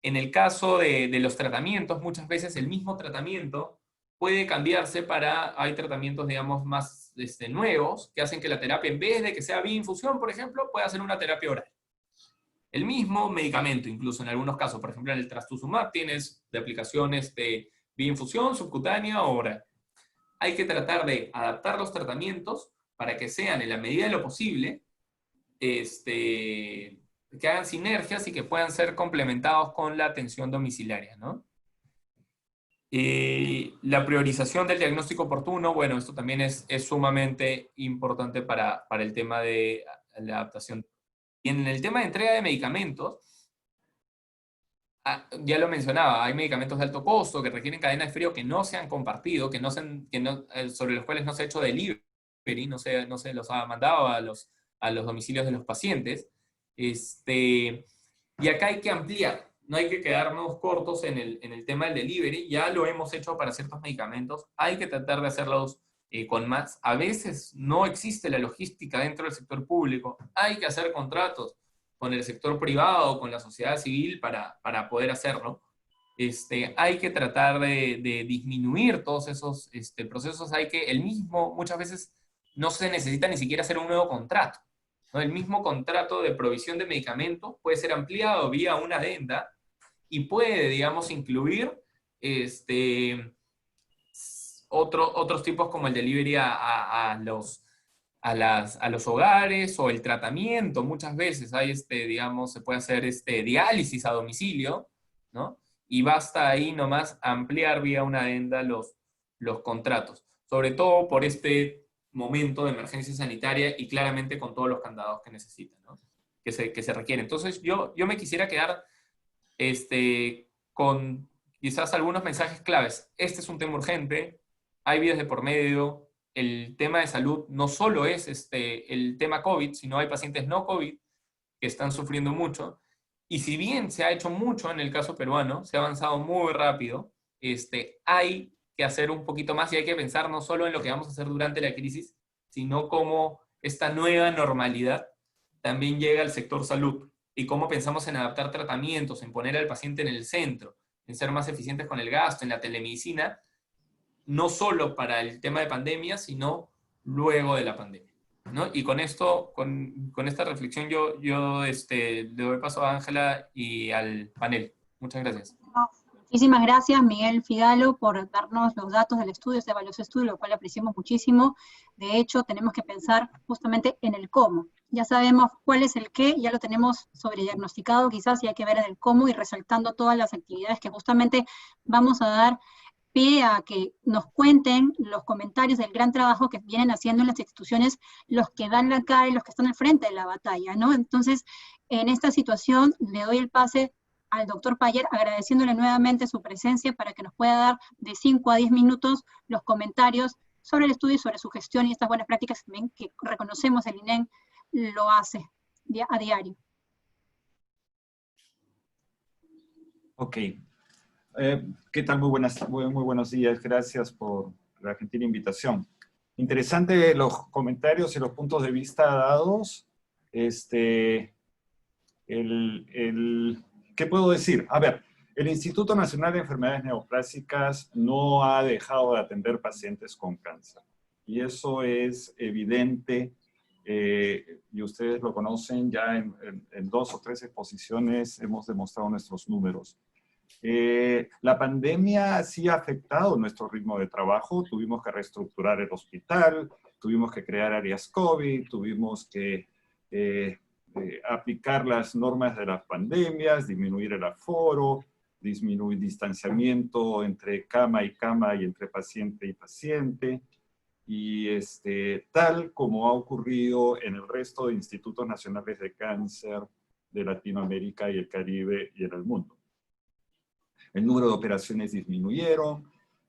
En el caso de los tratamientos, muchas veces el mismo tratamiento puede cambiarse hay tratamientos, digamos, más nuevos, que hacen que la terapia, en vez de que sea vía infusión, por ejemplo, pueda ser una terapia oral. El mismo medicamento, incluso en algunos casos, por ejemplo, en el trastuzumab tienes de aplicaciones de vía infusión, subcutánea o oral. Hay que tratar de adaptar los tratamientos para que sean, en la medida de lo posible, que hagan sinergias y que puedan ser complementados con la atención domiciliaria, ¿no? La priorización del diagnóstico oportuno, bueno, esto también es sumamente importante para el tema de la adaptación. Y en el tema de entrega de medicamentos, ya lo mencionaba, hay medicamentos de alto costo que requieren cadenas de frío que no se han compartido, sobre los cuales no se ha hecho delivery, no se los ha mandado a los domicilios de los pacientes. Y acá hay que ampliar, no hay que quedarnos cortos en el tema del delivery, ya lo hemos hecho para ciertos medicamentos, hay que tratar de hacerlos con más. A veces no existe la logística dentro del sector público, hay que hacer contratos con el sector privado, con la sociedad civil para poder hacerlo. Hay que tratar de disminuir todos esos procesos, muchas veces no se necesita ni siquiera hacer un nuevo contrato, ¿no? El mismo contrato de provisión de medicamentos puede ser ampliado vía una adenda y puede, digamos, incluir otros tipos como el delivery a los hogares o el tratamiento. Muchas veces hay, digamos, se puede hacer diálisis a domicilio, ¿no? Y basta ahí nomás ampliar vía una adenda los contratos, sobre todo por este momento de emergencia sanitaria y claramente con todos los candados que necesitan, ¿no? que se requieren. Entonces yo me quisiera quedar con quizás algunos mensajes claves. Este es un tema urgente, hay vidas de por medio, el tema de salud no solo es el tema COVID, sino hay pacientes no COVID que están sufriendo mucho, y si bien se ha hecho mucho en el caso peruano, se ha avanzado muy rápido, hay que hacer un poquito más y hay que pensar no solo en lo que vamos a hacer durante la crisis, sino cómo esta nueva normalidad también llega al sector salud y cómo pensamos en adaptar tratamientos, en poner al paciente en el centro, en ser más eficientes con el gasto, en la telemedicina, no solo para el tema de pandemia, sino luego de la pandemia, ¿no? Y con esto, con esta reflexión, yo le doy paso a Ángela y al panel. Muchas gracias. Muchísimas gracias, Miguel Figalo, por darnos los datos del estudio, este valioso estudio, lo cual apreciamos muchísimo. De hecho, tenemos que pensar justamente en el cómo. Ya sabemos cuál es el qué, ya lo tenemos sobrediagnosticado quizás, y hay que ver en el cómo y resaltando todas las actividades que justamente vamos a dar pie a que nos cuenten los comentarios del gran trabajo que vienen haciendo en las instituciones los que dan la cara y los que están al frente de la batalla, ¿no? Entonces, en esta situación le doy el pase al doctor Payet, agradeciéndole nuevamente su presencia para que nos pueda dar de 5 a 10 minutos los comentarios sobre el estudio y sobre su gestión y estas buenas prácticas también que reconocemos el INEN lo hace a diario. Ok. ¿Qué tal? Muy buenos días. Gracias por la gentil invitación. Interesante los comentarios y los puntos de vista dados. ¿Qué puedo decir? A ver, el Instituto Nacional de Enfermedades Neoplásicas no ha dejado de atender pacientes con cáncer. Y eso es evidente, y ustedes lo conocen, ya en 2 o 3 exposiciones hemos demostrado nuestros números. La pandemia sí ha afectado nuestro ritmo de trabajo, tuvimos que reestructurar el hospital, tuvimos que crear áreas COVID, tuvimos que aplicar las normas de las pandemias, disminuir el aforo, disminuir distanciamiento entre cama y cama y entre paciente y paciente, y tal como ha ocurrido en el resto de institutos nacionales de cáncer de Latinoamérica y el Caribe y en el mundo. El número de operaciones disminuyeron,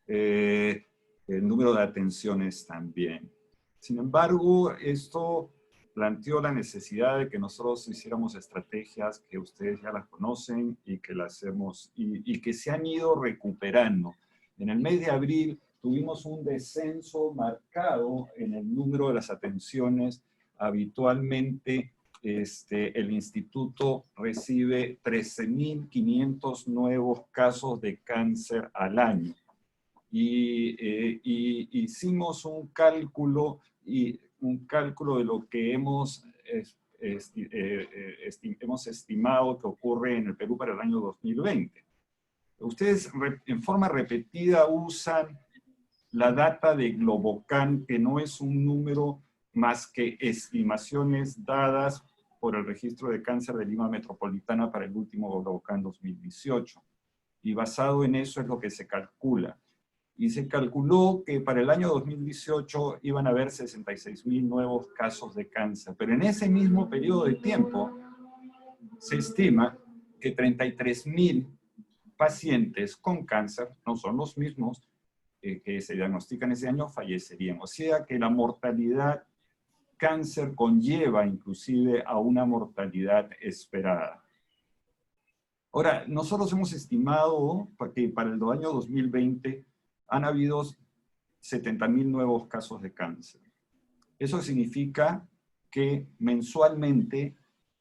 el número de atenciones también. Sin embargo, esto planteó la necesidad de que nosotros hiciéramos estrategias que ustedes ya las conocen y que las hemos, y que se han ido recuperando. En el mes de abril tuvimos un descenso marcado en el número de las atenciones. Habitualmente el instituto recibe 13.500 nuevos casos de cáncer al año. Y hicimos un cálculo de lo que hemos estimado que ocurre en el Perú para el año 2020. Ustedes en forma repetida usan la data de Globocan, que no es un número más que estimaciones dadas por el Registro de Cáncer de Lima Metropolitana para el último Globocan 2018. Y basado en eso es lo que se calcula. Y se calculó que para el año 2018 iban a haber 66.000 nuevos casos de cáncer. Pero en ese mismo periodo de tiempo se estima que 33.000 pacientes con cáncer, no son los mismos que se diagnostican ese año, fallecerían. O sea que la mortalidad cáncer conlleva inclusive a una mortalidad esperada. Ahora, nosotros hemos estimado que para el año 2020 han habido 70.000 nuevos casos de cáncer. Eso significa que mensualmente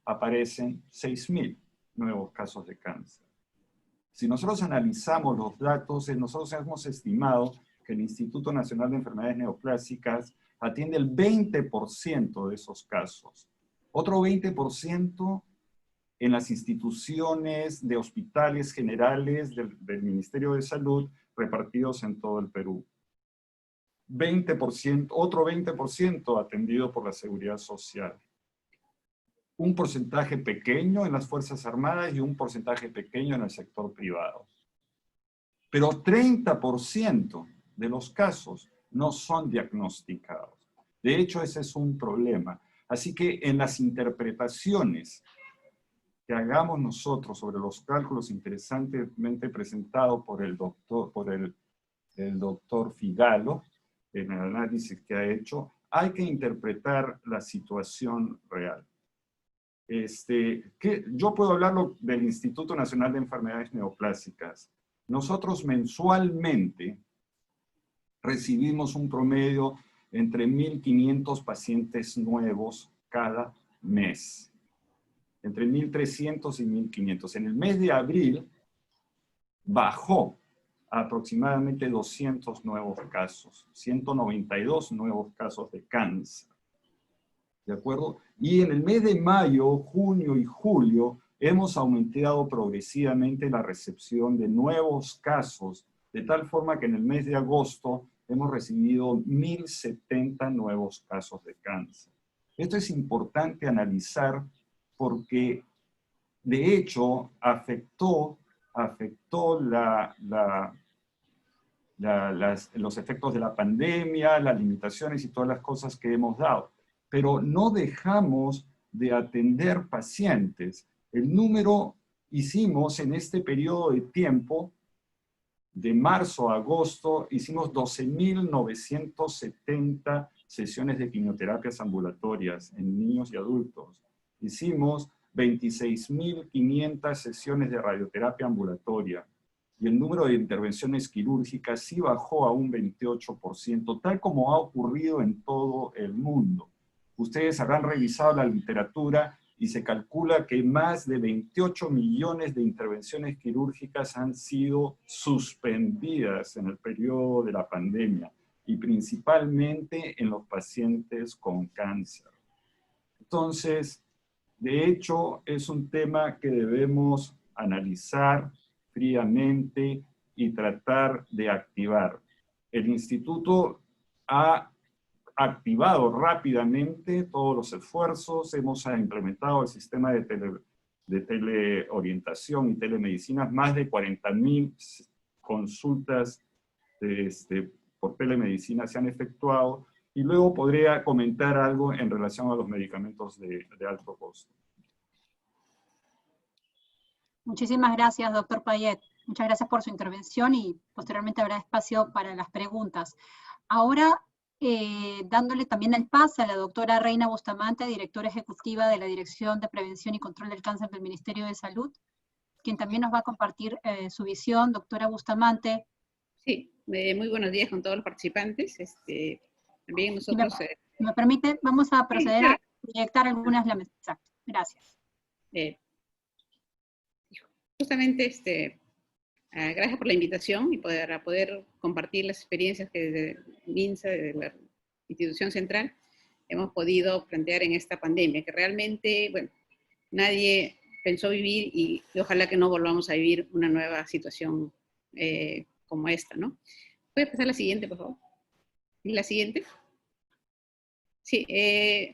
aparecen 6.000 nuevos casos de cáncer. Si nosotros analizamos los datos, nosotros hemos estimado que el Instituto Nacional de Enfermedades Neoplásicas atiende el 20% de esos casos. Otro 20% en las instituciones de hospitales generales del Ministerio de Salud repartidos en todo el Perú. 20%, otro 20% atendido por la Seguridad Social. Un porcentaje pequeño en las Fuerzas Armadas y un porcentaje pequeño en el sector privado. Pero 30% de los casos no son diagnosticados. De hecho, ese es un problema. Así que en las interpretaciones que hagamos nosotros sobre los cálculos interesantemente presentados por el doctor Figalo, en el análisis que ha hecho, hay que interpretar la situación real. Yo puedo hablarlo del Instituto Nacional de Enfermedades Neoplásicas. Nosotros mensualmente recibimos un promedio entre 1.500 pacientes nuevos cada mes. Entre 1.300 y 1.500. En el mes de abril bajó a aproximadamente 200 nuevos casos, 192 nuevos casos de cáncer. ¿De acuerdo? Y en el mes de mayo, junio y julio hemos aumentado progresivamente la recepción de nuevos casos, de tal forma que en el mes de agosto hemos recibido 1.070 nuevos casos de cáncer. Esto es importante analizar porque, de hecho, afectó los efectos de la pandemia, las limitaciones y todas las cosas que hemos dado. Pero no dejamos de atender pacientes. El número hicimos en este periodo de tiempo, de marzo a agosto, hicimos 12.970 sesiones de quimioterapias ambulatorias en niños y adultos. Hicimos 26.500 sesiones de radioterapia ambulatoria. Y el número de intervenciones quirúrgicas sí bajó a un 28%, tal como ha ocurrido en todo el mundo. Ustedes habrán revisado la literatura y se calcula que más de 28 millones de intervenciones quirúrgicas han sido suspendidas en el periodo de la pandemia, y principalmente en los pacientes con cáncer. Entonces, de hecho, es un tema que debemos analizar fríamente y tratar de activar. El instituto ha activado rápidamente todos los esfuerzos, hemos implementado el sistema de teleorientación y telemedicina, más de 40.000 consultas por telemedicina se han efectuado, y luego podría comentar algo en relación a los medicamentos de alto costo. Muchísimas gracias, doctor Payet. Muchas gracias por su intervención y posteriormente habrá espacio para las preguntas. Ahora, dándole también el pase a la doctora Reina Bustamante, directora ejecutiva de la Dirección de Prevención y Control del Cáncer del Ministerio de Salud, quien también nos va a compartir su visión. Doctora Bustamante. Sí, muy buenos días con todos los participantes. También nosotros... Si me permite, vamos a proceder a proyectar algunas de las... Exacto, gracias. Justamente, gracias por la invitación y poder compartir las experiencias que desde MINSA, desde la institución central, hemos podido plantear en esta pandemia, que realmente, bueno, nadie pensó vivir y ojalá que no volvamos a vivir una nueva situación como esta, ¿no? ¿Puede pasar la siguiente, por favor? ¿Y la siguiente? Sí,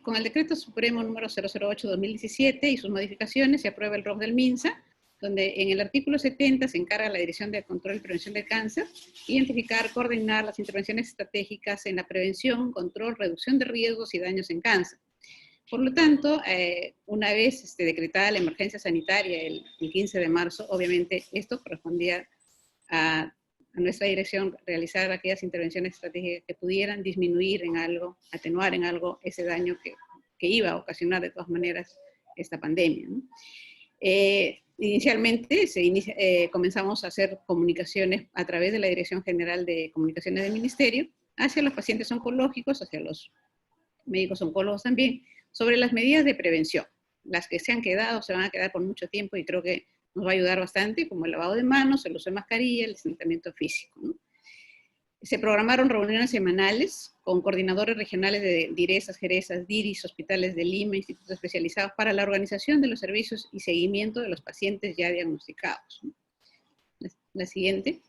con el Decreto Supremo número 008-2017 y sus modificaciones se aprueba el ROC del MINSA, donde en el artículo 70 se encarga a la Dirección de Control y Prevención del Cáncer identificar, coordinar las intervenciones estratégicas en la prevención, control, reducción de riesgos y daños en cáncer. Por lo tanto, una vez decretada la emergencia sanitaria el 15 de marzo, obviamente esto correspondía a nuestra dirección realizar aquellas intervenciones estratégicas que pudieran disminuir en algo, atenuar en algo ese daño que iba a ocasionar de todas maneras esta pandemia, ¿no? Inicialmente comenzamos a hacer comunicaciones a través de la Dirección General de Comunicaciones del Ministerio hacia los pacientes oncológicos, hacia los médicos oncólogos también, sobre las medidas de prevención. Las que se han quedado, se van a quedar por mucho tiempo y creo que nos va a ayudar bastante, como el lavado de manos, el uso de mascarilla, el distanciamiento físico, ¿no? Se programaron reuniones semanales con coordinadores regionales de DIRESAS, JERESAS, DIRIS, hospitales de Lima, institutos especializados para la organización de los servicios y seguimiento de los pacientes ya diagnosticados, ¿no? La siguiente.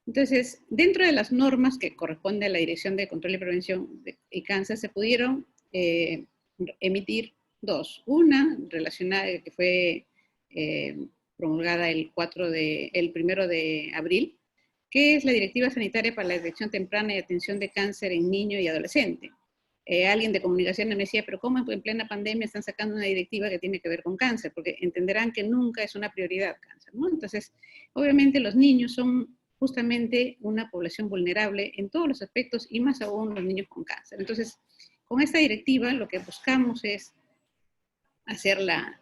Entonces, dentro de las normas que corresponde a la Dirección de Control y Prevención y Cáncer, se pudieron emitir dos. Una relacionada, que fue promulgada el 1 de abril, que es la Directiva Sanitaria para la Detección Temprana y Atención de Cáncer en Niño y Adolescente. Alguien de comunicación me decía, pero ¿cómo en plena pandemia están sacando una directiva que tiene que ver con cáncer? Porque entenderán que nunca es una prioridad cáncer, ¿no? Entonces, obviamente los niños son justamente una población vulnerable en todos los aspectos y más aún los niños con cáncer. Entonces, con esta directiva lo que buscamos es hacer la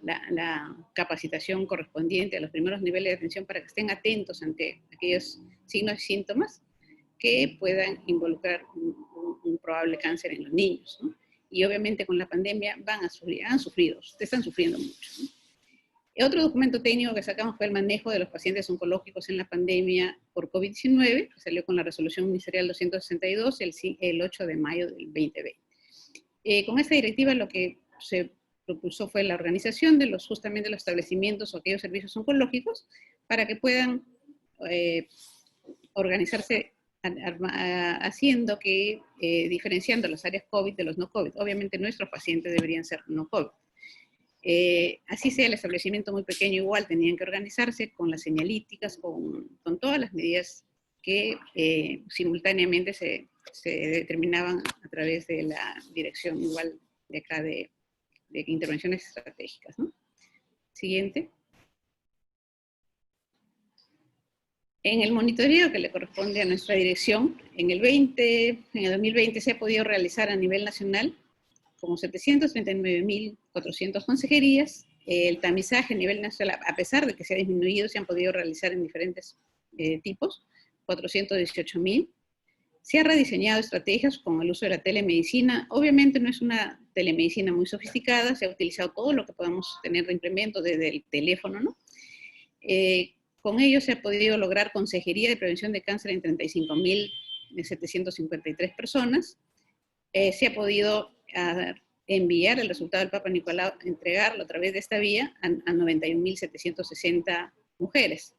capacitación correspondiente a los primeros niveles de atención para que estén atentos ante aquellos signos y síntomas que puedan involucrar un probable cáncer en los niños, ¿no? Y obviamente con la pandemia están sufriendo mucho, ¿no? Otro documento técnico que sacamos fue el manejo de los pacientes oncológicos en la pandemia por COVID-19, que salió con la resolución ministerial 262 el 8 de mayo del 2020. Con esta directiva lo que se propulsó fue la organización de justamente los establecimientos o aquellos servicios oncológicos para que puedan organizarse haciendo que, diferenciando las áreas COVID de los no COVID. Obviamente nuestros pacientes deberían ser no COVID. Así sea el establecimiento muy pequeño, igual tenían que organizarse con las señalíticas, con todas las medidas que simultáneamente se determinaban a través de la dirección igual de acá de intervenciones estratégicas, ¿no? Siguiente. En el monitoreo que le corresponde a nuestra dirección, en el 2020 se ha podido realizar a nivel nacional como 739.400 consejerías. El tamizaje a nivel nacional, a pesar de que se ha disminuido, se han podido realizar en diferentes tipos, 418.000. Se ha rediseñado estrategias con el uso de la telemedicina. Obviamente no es una telemedicina muy sofisticada, se ha utilizado todo lo que podamos tener de implemento desde el teléfono, ¿no? Con ello se ha podido lograr consejería de prevención de cáncer en 35.753 personas. Se ha podido enviar el resultado del Papa Nicolau, entregarlo a través de esta vía a 91.760 mujeres.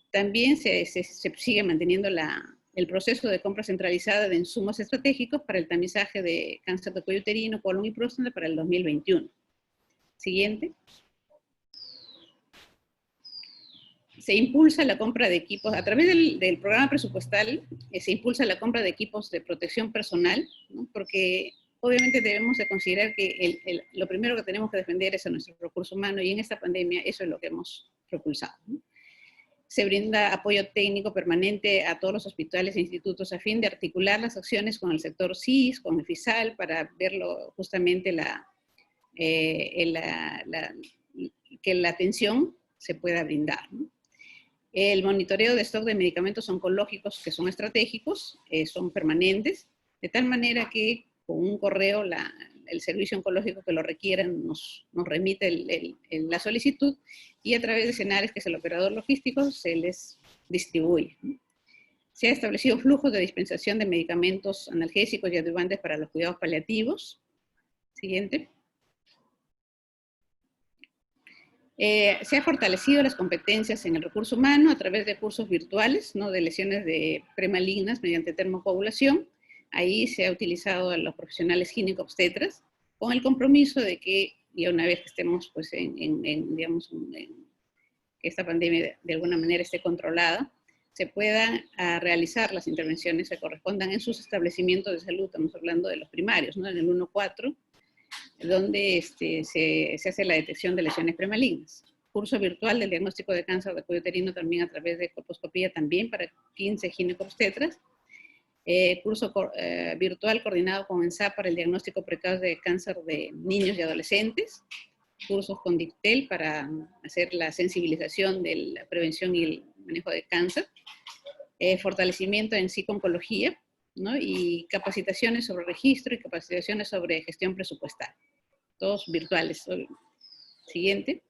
También se sigue manteniendo el proceso de compra centralizada de insumos estratégicos para el tamizaje de cáncer de cuello uterino, colon y próstata para el 2021. Siguiente. Se impulsa la compra de equipos, a través del programa presupuestal, se impulsa la compra de equipos de protección personal, ¿no? Porque obviamente debemos de considerar que lo primero que tenemos que defender es a nuestro recurso humano, y en esta pandemia eso es lo que hemos propulsado, ¿no? Se brinda apoyo técnico permanente a todos los hospitales e institutos a fin de articular las acciones con el sector CIS, con el FISAL, para verlo justamente que la atención se pueda brindar, ¿no? El monitoreo de stock de medicamentos oncológicos que son estratégicos, son permanentes, de tal manera que con un correo el servicio oncológico que lo requiera nos remite la solicitud, y a través de escenarios que es el operador logístico se les distribuye. Se ha establecido flujos de dispensación de medicamentos analgésicos y adyuvantes para los cuidados paliativos. Siguiente. Se ha fortalecido las competencias en el recurso humano a través de cursos virtuales, ¿no? De lesiones premalignas mediante termocoagulación. Ahí se ha utilizado a los profesionales gineco-obstetras con el compromiso de que, ya una vez que estemos pues, digamos, que esta pandemia de alguna manera esté controlada, se puedan realizar las intervenciones que correspondan en sus establecimientos de salud. Estamos hablando de los primarios, ¿no? En el 1.4, donde se hace la detección de lesiones premalignas. Curso virtual del diagnóstico de cáncer de cuello uterino también a través de colposcopía, también para 15 ginecobstetras. Curso virtual coordinado con ENSAP para el diagnóstico precoz de cáncer de niños y adolescentes. Cursos con Dictel para hacer la sensibilización de la prevención y el manejo de cáncer. Fortalecimiento en psico-oncología, ¿no? Y capacitaciones sobre registro y capacitaciones sobre gestión presupuestal. Todos virtuales. Siguiente.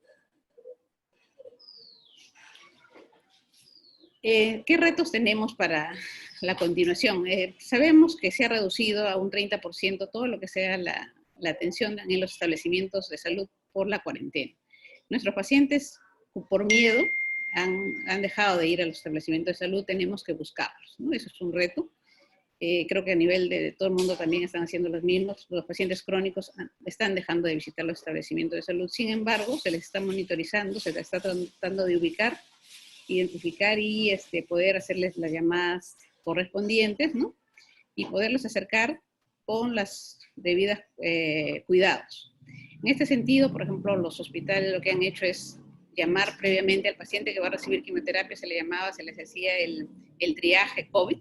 ¿Qué retos tenemos para la continuación? Sabemos que se ha reducido a un 30% todo lo que sea la atención en los establecimientos de salud por la cuarentena. Nuestros pacientes, por miedo, han dejado de ir a los establecimientos de salud, tenemos que buscarlos, ¿no? Eso es un reto. Creo que a nivel de todo el mundo también están haciendo los mismos. Los pacientes crónicos están dejando de visitar los establecimientos de salud. Sin embargo, se les está monitorizando, se les está tratando de ubicar, identificar y poder hacerles las llamadas correspondientes, ¿no? Y poderlos acercar con las debidas cuidados. En este sentido, por ejemplo, los hospitales lo que han hecho es llamar previamente al paciente que va a recibir quimioterapia, se les hacía el triaje COVID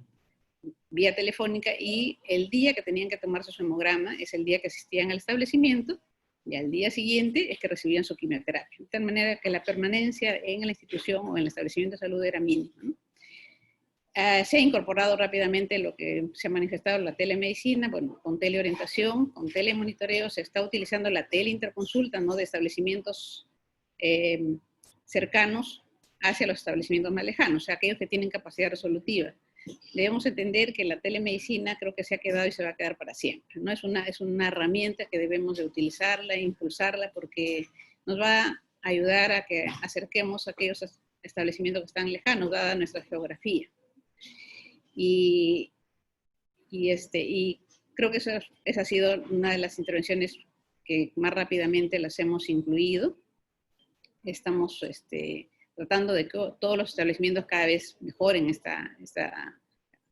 vía telefónica, y el día que tenían que tomarse su hemograma es el día que asistían al establecimiento, y al día siguiente es que recibían su quimioterapia. De tal manera que la permanencia en la institución o en el establecimiento de salud era mínima, ¿no? Se ha incorporado rápidamente lo que se ha manifestado la telemedicina, bueno, con teleorientación, con telemonitoreo, se está utilizando la teleinterconsulta, ¿no? De establecimientos cercanos hacia los establecimientos más lejanos, o sea, aquellos que tienen capacidad resolutiva. debemos entender que la telemedicina creo que se ha quedado y se va a quedar para siempre, ¿no? Es una herramienta que debemos de utilizarla, impulsarla, porque nos va a ayudar a que acerquemos a aquellos establecimientos que están lejanos, dada nuestra geografía. Y creo que esa ha sido una de las intervenciones que más rápidamente las hemos incluido. Estamos tratando de que todos los establecimientos cada vez mejoren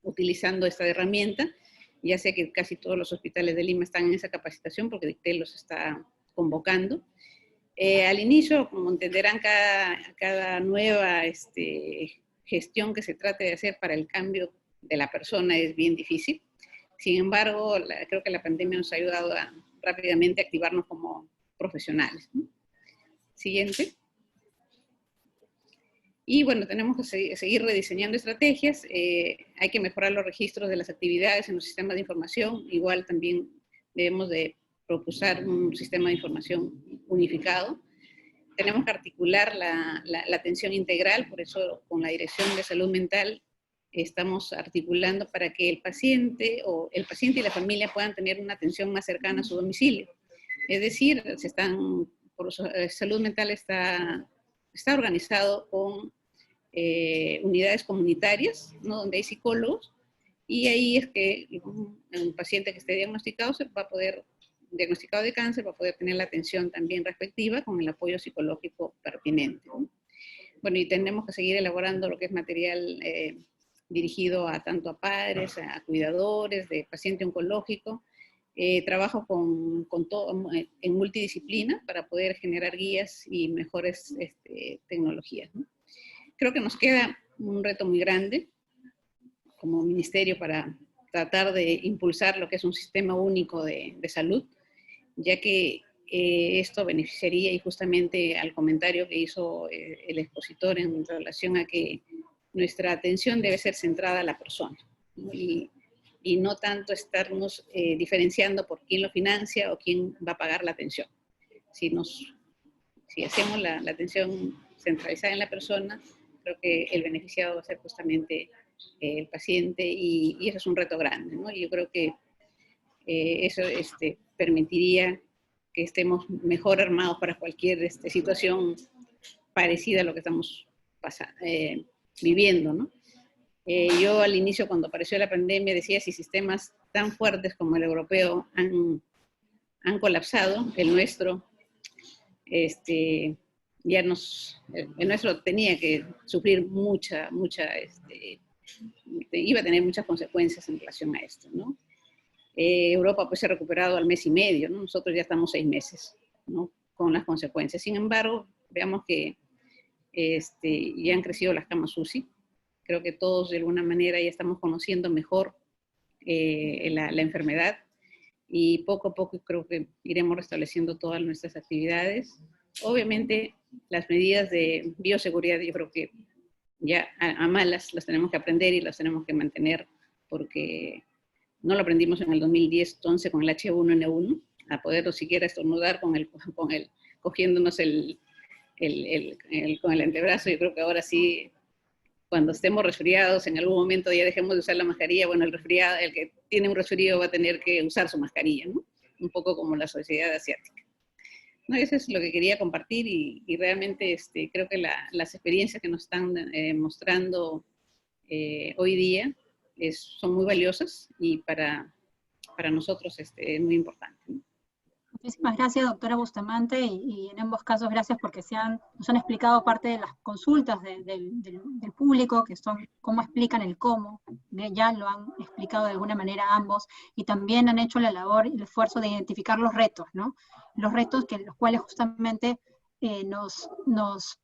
utilizando esta herramienta. Ya sé que casi todos los hospitales de Lima están en esa capacitación porque DICTEL los está convocando. Al inicio, como entenderán, cada nueva gestión que se trate de hacer para el cambio de la persona es bien difícil. Sin embargo, creo que la pandemia nos ha ayudado rápidamente a activarnos como profesionales, ¿no? Siguiente. Y bueno, tenemos que seguir rediseñando estrategias. Hay que mejorar los registros de las actividades en los sistemas de información. Igual también debemos de propulsar un sistema de información unificado. Tenemos que articular la atención integral, por eso con la Dirección de Salud Mental estamos articulando para que el paciente y la familia puedan tener una atención más cercana a su domicilio. Es decir, Salud Mental está organizado con unidades comunitarias, ¿no? Donde hay psicólogos, y ahí es que un paciente que esté diagnosticado diagnosticado de cáncer va a poder tener la atención también respectiva con el apoyo psicológico pertinente, ¿no? Bueno, y tenemos que seguir elaborando lo que es material dirigido tanto a padres, a cuidadores, de paciente oncológico. Trabajo en multidisciplina para poder generar guías y mejores tecnologías, ¿no? Creo que nos queda un reto muy grande como ministerio para tratar de impulsar lo que es un sistema único de salud, ya que esto beneficiaría, y justamente al comentario que hizo el expositor en relación a que nuestra atención debe ser centrada a la persona, ¿no? Y no tanto estarnos diferenciando por quién lo financia o quién va a pagar la atención. Si hacemos la atención centralizada en la persona, creo que el beneficiado va a ser justamente el paciente, y eso es un reto grande, ¿no? Y yo creo que eso permitiría que estemos mejor armados para cualquier situación parecida a lo que estamos viviendo, ¿no? Yo al inicio, cuando apareció la pandemia, decía, si sistemas tan fuertes como el europeo han colapsado, el nuestro el nuestro tenía que sufrir iba a tener muchas consecuencias en relación a esto, ¿no? Europa pues se ha recuperado al mes y medio, ¿no? Nosotros ya estamos 6 meses, ¿no? Con las consecuencias. Sin embargo, veamos que ya han crecido las camas UCI. Creo que todos de alguna manera ya estamos conociendo mejor la enfermedad, y poco a poco creo que iremos restableciendo todas nuestras actividades. Obviamente, las medidas de bioseguridad yo creo que ya a malas las tenemos que aprender y las tenemos que mantener, porque no lo aprendimos en el 2010-11 con el H1N1, a poder siquiera estornudar cogiéndonos con el antebrazo. Yo creo que ahora sí, cuando estemos resfriados, en algún momento ya dejemos de usar la mascarilla. Bueno, el que tiene un resfrío va a tener que usar su mascarilla, ¿no? Un poco como la sociedad asiática. No, eso es lo que quería compartir, y realmente creo que las experiencias que nos están mostrando hoy día son muy valiosas, y para nosotros es muy importante, ¿no? Muchísimas gracias, doctora Bustamante, y en ambos casos gracias porque nos han explicado parte de las consultas del público, que son cómo explican el cómo, ya lo han explicado de alguna manera ambos, y también han hecho la labor y el esfuerzo de identificar los retos, ¿no? Los retos los cuales justamente nos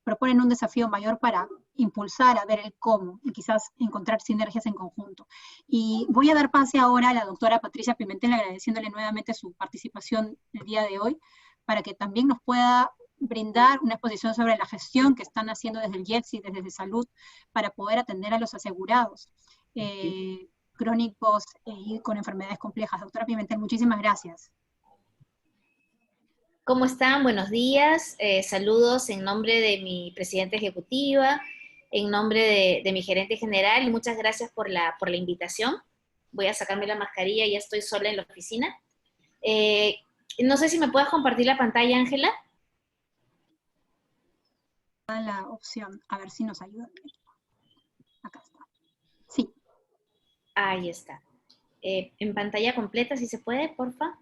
proponen un desafío mayor para impulsar a ver el cómo y quizás encontrar sinergias en conjunto. Y voy a dar pase ahora a la doctora Patricia Pimentel, agradeciéndole nuevamente su participación el día de hoy, para que también nos pueda brindar una exposición sobre la gestión que están haciendo desde el IEPS y desde Salud para poder atender a los asegurados crónicos y con enfermedades complejas. Doctora Pimentel, muchísimas gracias. ¿Cómo están? Buenos días. Saludos en nombre de mi presidenta ejecutiva en nombre de mi gerente general, y muchas gracias por la invitación. Voy a sacarme la mascarilla, ya estoy sola en la oficina. No sé si me puedes compartir la pantalla, Ángela. La opción, a ver si nos ayuda. Acá está. Sí. Ahí está. En pantalla completa, si se puede, porfa.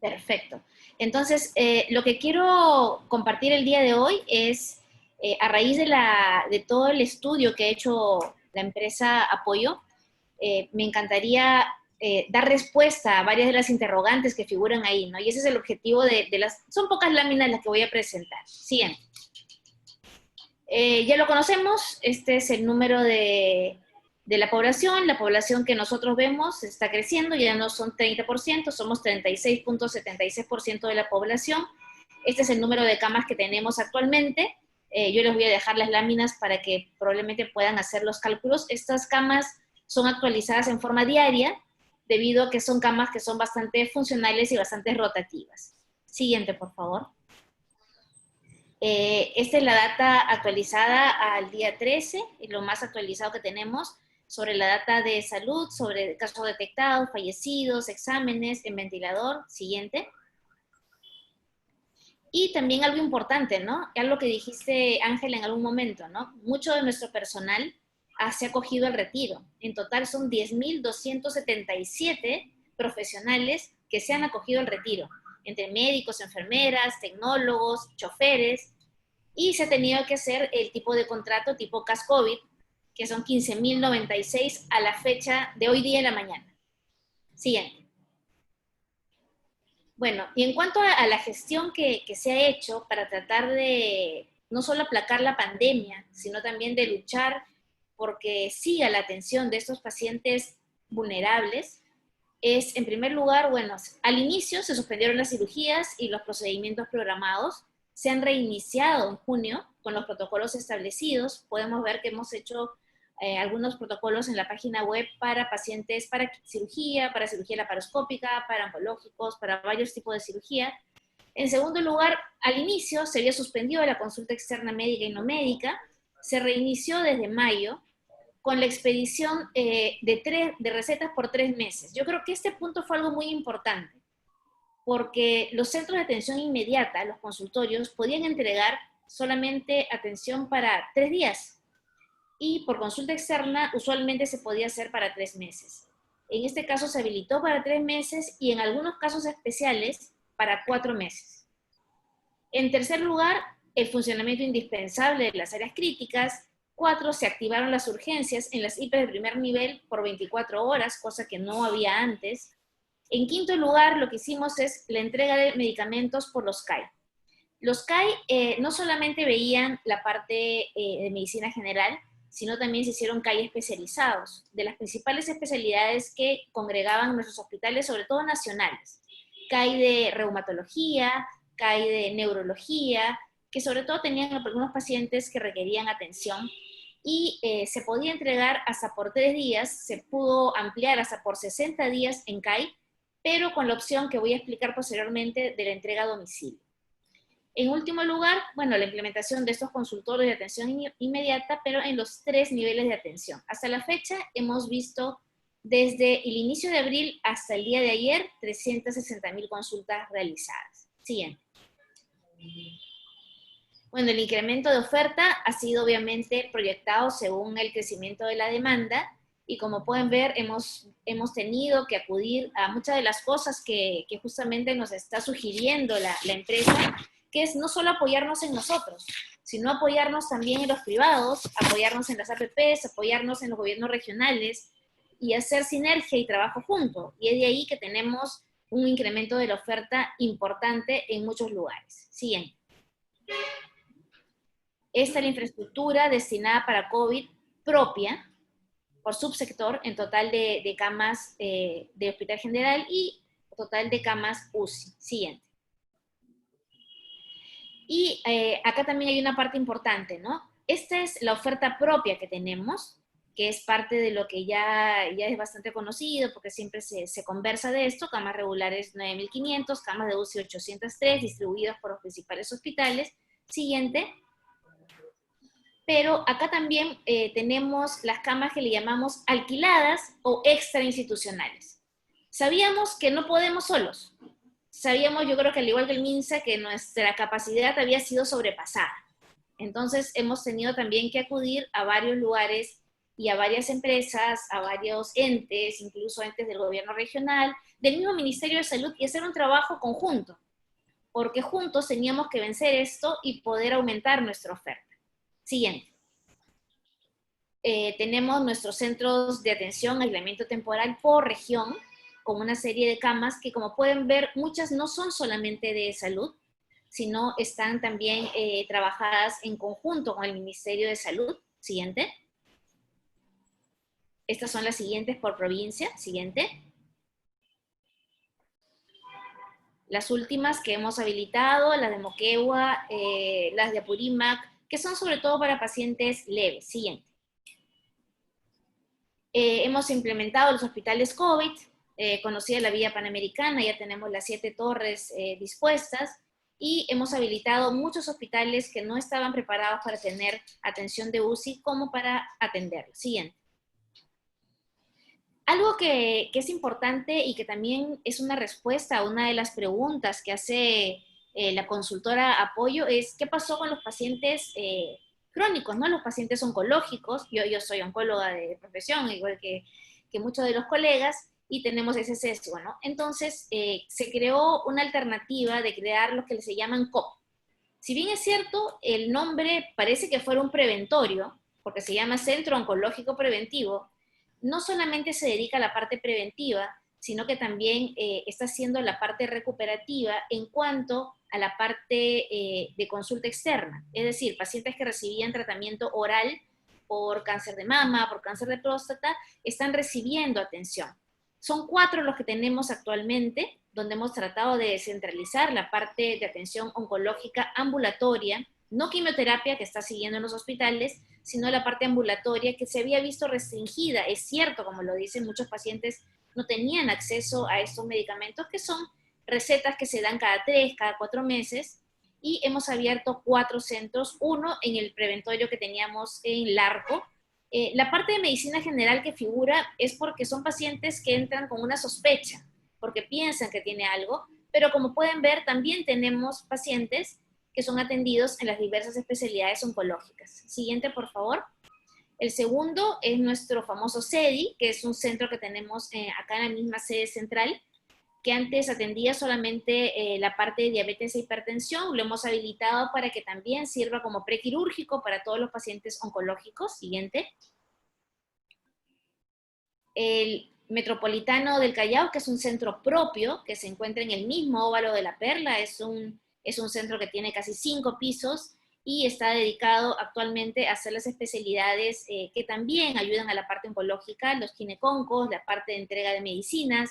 Perfecto. Entonces, lo que quiero compartir el día de hoy es, a raíz de todo el estudio que ha hecho la empresa Apoyo, me encantaría dar respuesta a varias de las interrogantes que figuran ahí, ¿no? Y ese es el objetivo son pocas láminas las que voy a presentar. Siguiente. Ya lo conocemos, este es el número de la población que nosotros vemos está creciendo, ya no son 30%, somos 36.76% de la población. Este es el número de camas que tenemos actualmente. Yo les voy a dejar las láminas para que probablemente puedan hacer los cálculos. Estas camas son actualizadas en forma diaria, debido a que son camas que son bastante funcionales y bastante rotativas. Siguiente, por favor. Esta es la data actualizada al día 13, y lo más actualizado que tenemos sobre la data de salud, sobre casos detectados, fallecidos, exámenes en ventilador. Siguiente. Y también algo importante, ¿no? Algo que dijiste, Ángela, en algún momento, ¿no? Mucho de nuestro personal se ha acogido al retiro. En total son 10.277 profesionales que se han acogido al retiro, entre médicos, enfermeras, tecnólogos, choferes, y se ha tenido que hacer el tipo de contrato tipo CAS-COVID, que son 15.096 a la fecha de hoy día en la mañana. Siguiente. Bueno, y en cuanto a la gestión que se ha hecho para tratar de no solo aplacar la pandemia, sino también de luchar porque siga la atención de estos pacientes vulnerables, es, en primer lugar, bueno, al inicio se suspendieron las cirugías y los procedimientos programados, se han reiniciado en junio con los protocolos establecidos. Podemos ver que hemos hecho algunos protocolos en la página web para pacientes, para cirugía laparoscópica, para oncológicos, para varios tipos de cirugía. En segundo lugar, al inicio se había suspendido la consulta externa médica y no médica, se reinició desde mayo con la expedición de recetas por 3 meses. Yo creo que este punto fue algo muy importante, porque los centros de atención inmediata, los consultorios, podían entregar solamente atención para 3 días, y por consulta externa usualmente se podía hacer para 3 meses. En este caso se habilitó para 3 meses y en algunos casos especiales para 4 meses. En tercer lugar, el funcionamiento indispensable de las áreas críticas. 4, se activaron las urgencias en las IPS de primer nivel por 24 horas, cosa que no había antes. En quinto lugar, lo que hicimos es la entrega de medicamentos por los CAI. Los CAI no solamente veían la parte de medicina general, sino también se hicieron CAI especializados, de las principales especialidades que congregaban nuestros hospitales, sobre todo nacionales. CAI de reumatología, CAI de neurología, que sobre todo tenían algunos pacientes que requerían atención, y se podía entregar hasta por 3 días, se pudo ampliar hasta por 60 días en CAI, pero con la opción que voy a explicar posteriormente de la entrega a domicilio. En último lugar, bueno, la implementación de estos consultorios de atención inmediata, pero en los 3 niveles de atención. Hasta la fecha hemos visto desde el inicio de abril hasta el día de ayer 360.000 consultas realizadas. Siguiente. Bueno, el incremento de oferta ha sido obviamente proyectado según el crecimiento de la demanda, y como pueden ver, hemos tenido que acudir a muchas de las cosas que justamente nos está sugiriendo la empresa, que es no solo apoyarnos en nosotros, sino apoyarnos también en los privados, apoyarnos en las APPs, apoyarnos en los gobiernos regionales, y hacer sinergia y trabajo junto. Y es de ahí que tenemos un incremento de la oferta importante en muchos lugares. Siguiente. Esta es la infraestructura destinada para COVID propia, por subsector, en total de camas de Hospital General y total de camas UCI. Siguiente. Y acá también hay una parte importante, ¿no? Esta es la oferta propia que tenemos, que es parte de lo que ya es bastante conocido, porque siempre se conversa de esto: camas regulares 9.500, camas de UCI 803, distribuidas por los principales hospitales. Siguiente. pero acá también tenemos las camas que le llamamos alquiladas o extrainstitucionales. Sabíamos que no podemos solos. Sabíamos, yo creo que al igual que el MINSA, que nuestra capacidad había sido sobrepasada. Entonces hemos tenido también que acudir a varios lugares y a varias empresas, a varios entes, incluso entes del gobierno regional, del mismo Ministerio de Salud, y hacer un trabajo conjunto, porque juntos teníamos que vencer esto y poder aumentar nuestra oferta. Siguiente. Tenemos nuestros centros de atención, aislamiento temporal por región, con una serie de camas que, como pueden ver, muchas no son solamente de salud, sino están también trabajadas en conjunto con el Ministerio de Salud. Siguiente. Estas son las siguientes por provincia. Siguiente. Las últimas que hemos habilitado, las de Moquegua, las de Apurímac, que son sobre todo para pacientes leves. Siguiente. Hemos implementado los hospitales COVID, conocida la Vía Panamericana, ya tenemos las 7 torres dispuestas, y hemos habilitado muchos hospitales que no estaban preparados para tener atención de UCI como para atenderlos. Siguiente. Algo que es importante y que también es una respuesta a una de las preguntas que hace la consultora Apoyo es ¿qué pasó con los pacientes crónicos, ¿no? Los pacientes oncológicos? Yo soy oncóloga de profesión, igual que muchos de los colegas, y tenemos ese sesgo, ¿no? Entonces, se creó una alternativa de crear lo que se llaman COP. Si bien es cierto, el nombre parece que fuera un preventorio, porque se llama Centro Oncológico Preventivo, no solamente se dedica a la parte preventiva, sino que también está haciendo la parte recuperativa en cuanto a la parte de consulta externa. Es decir, pacientes que recibían tratamiento oral por cáncer de mama, por cáncer de próstata, están recibiendo atención. Son 4 los que tenemos actualmente, donde hemos tratado de descentralizar la parte de atención oncológica ambulatoria, no quimioterapia que está siguiendo en los hospitales, sino la parte ambulatoria que se había visto restringida. Es cierto, como lo dicen, muchos pacientes no tenían acceso a estos medicamentos, que son recetas que se dan cada 3, cada 4 meses, y hemos abierto 4 centros, uno en el preventorio que teníamos en Larco. La parte de medicina general que figura es porque son pacientes que entran con una sospecha, porque piensan que tiene algo, pero como pueden ver, también tenemos pacientes que son atendidos en las diversas especialidades oncológicas. Siguiente, por favor. El segundo es nuestro famoso CEDI, que es un centro que tenemos acá en la misma sede central, que antes atendía solamente la parte de diabetes e hipertensión. Lo hemos habilitado para que también sirva como prequirúrgico para todos los pacientes oncológicos. Siguiente. El Metropolitano del Callao, que es un centro propio, que se encuentra en el mismo Óvalo de la Perla, es un centro que tiene casi 5 pisos y está dedicado actualmente a hacer las especialidades que también ayudan a la parte oncológica, los gineconcos, la parte de entrega de medicinas,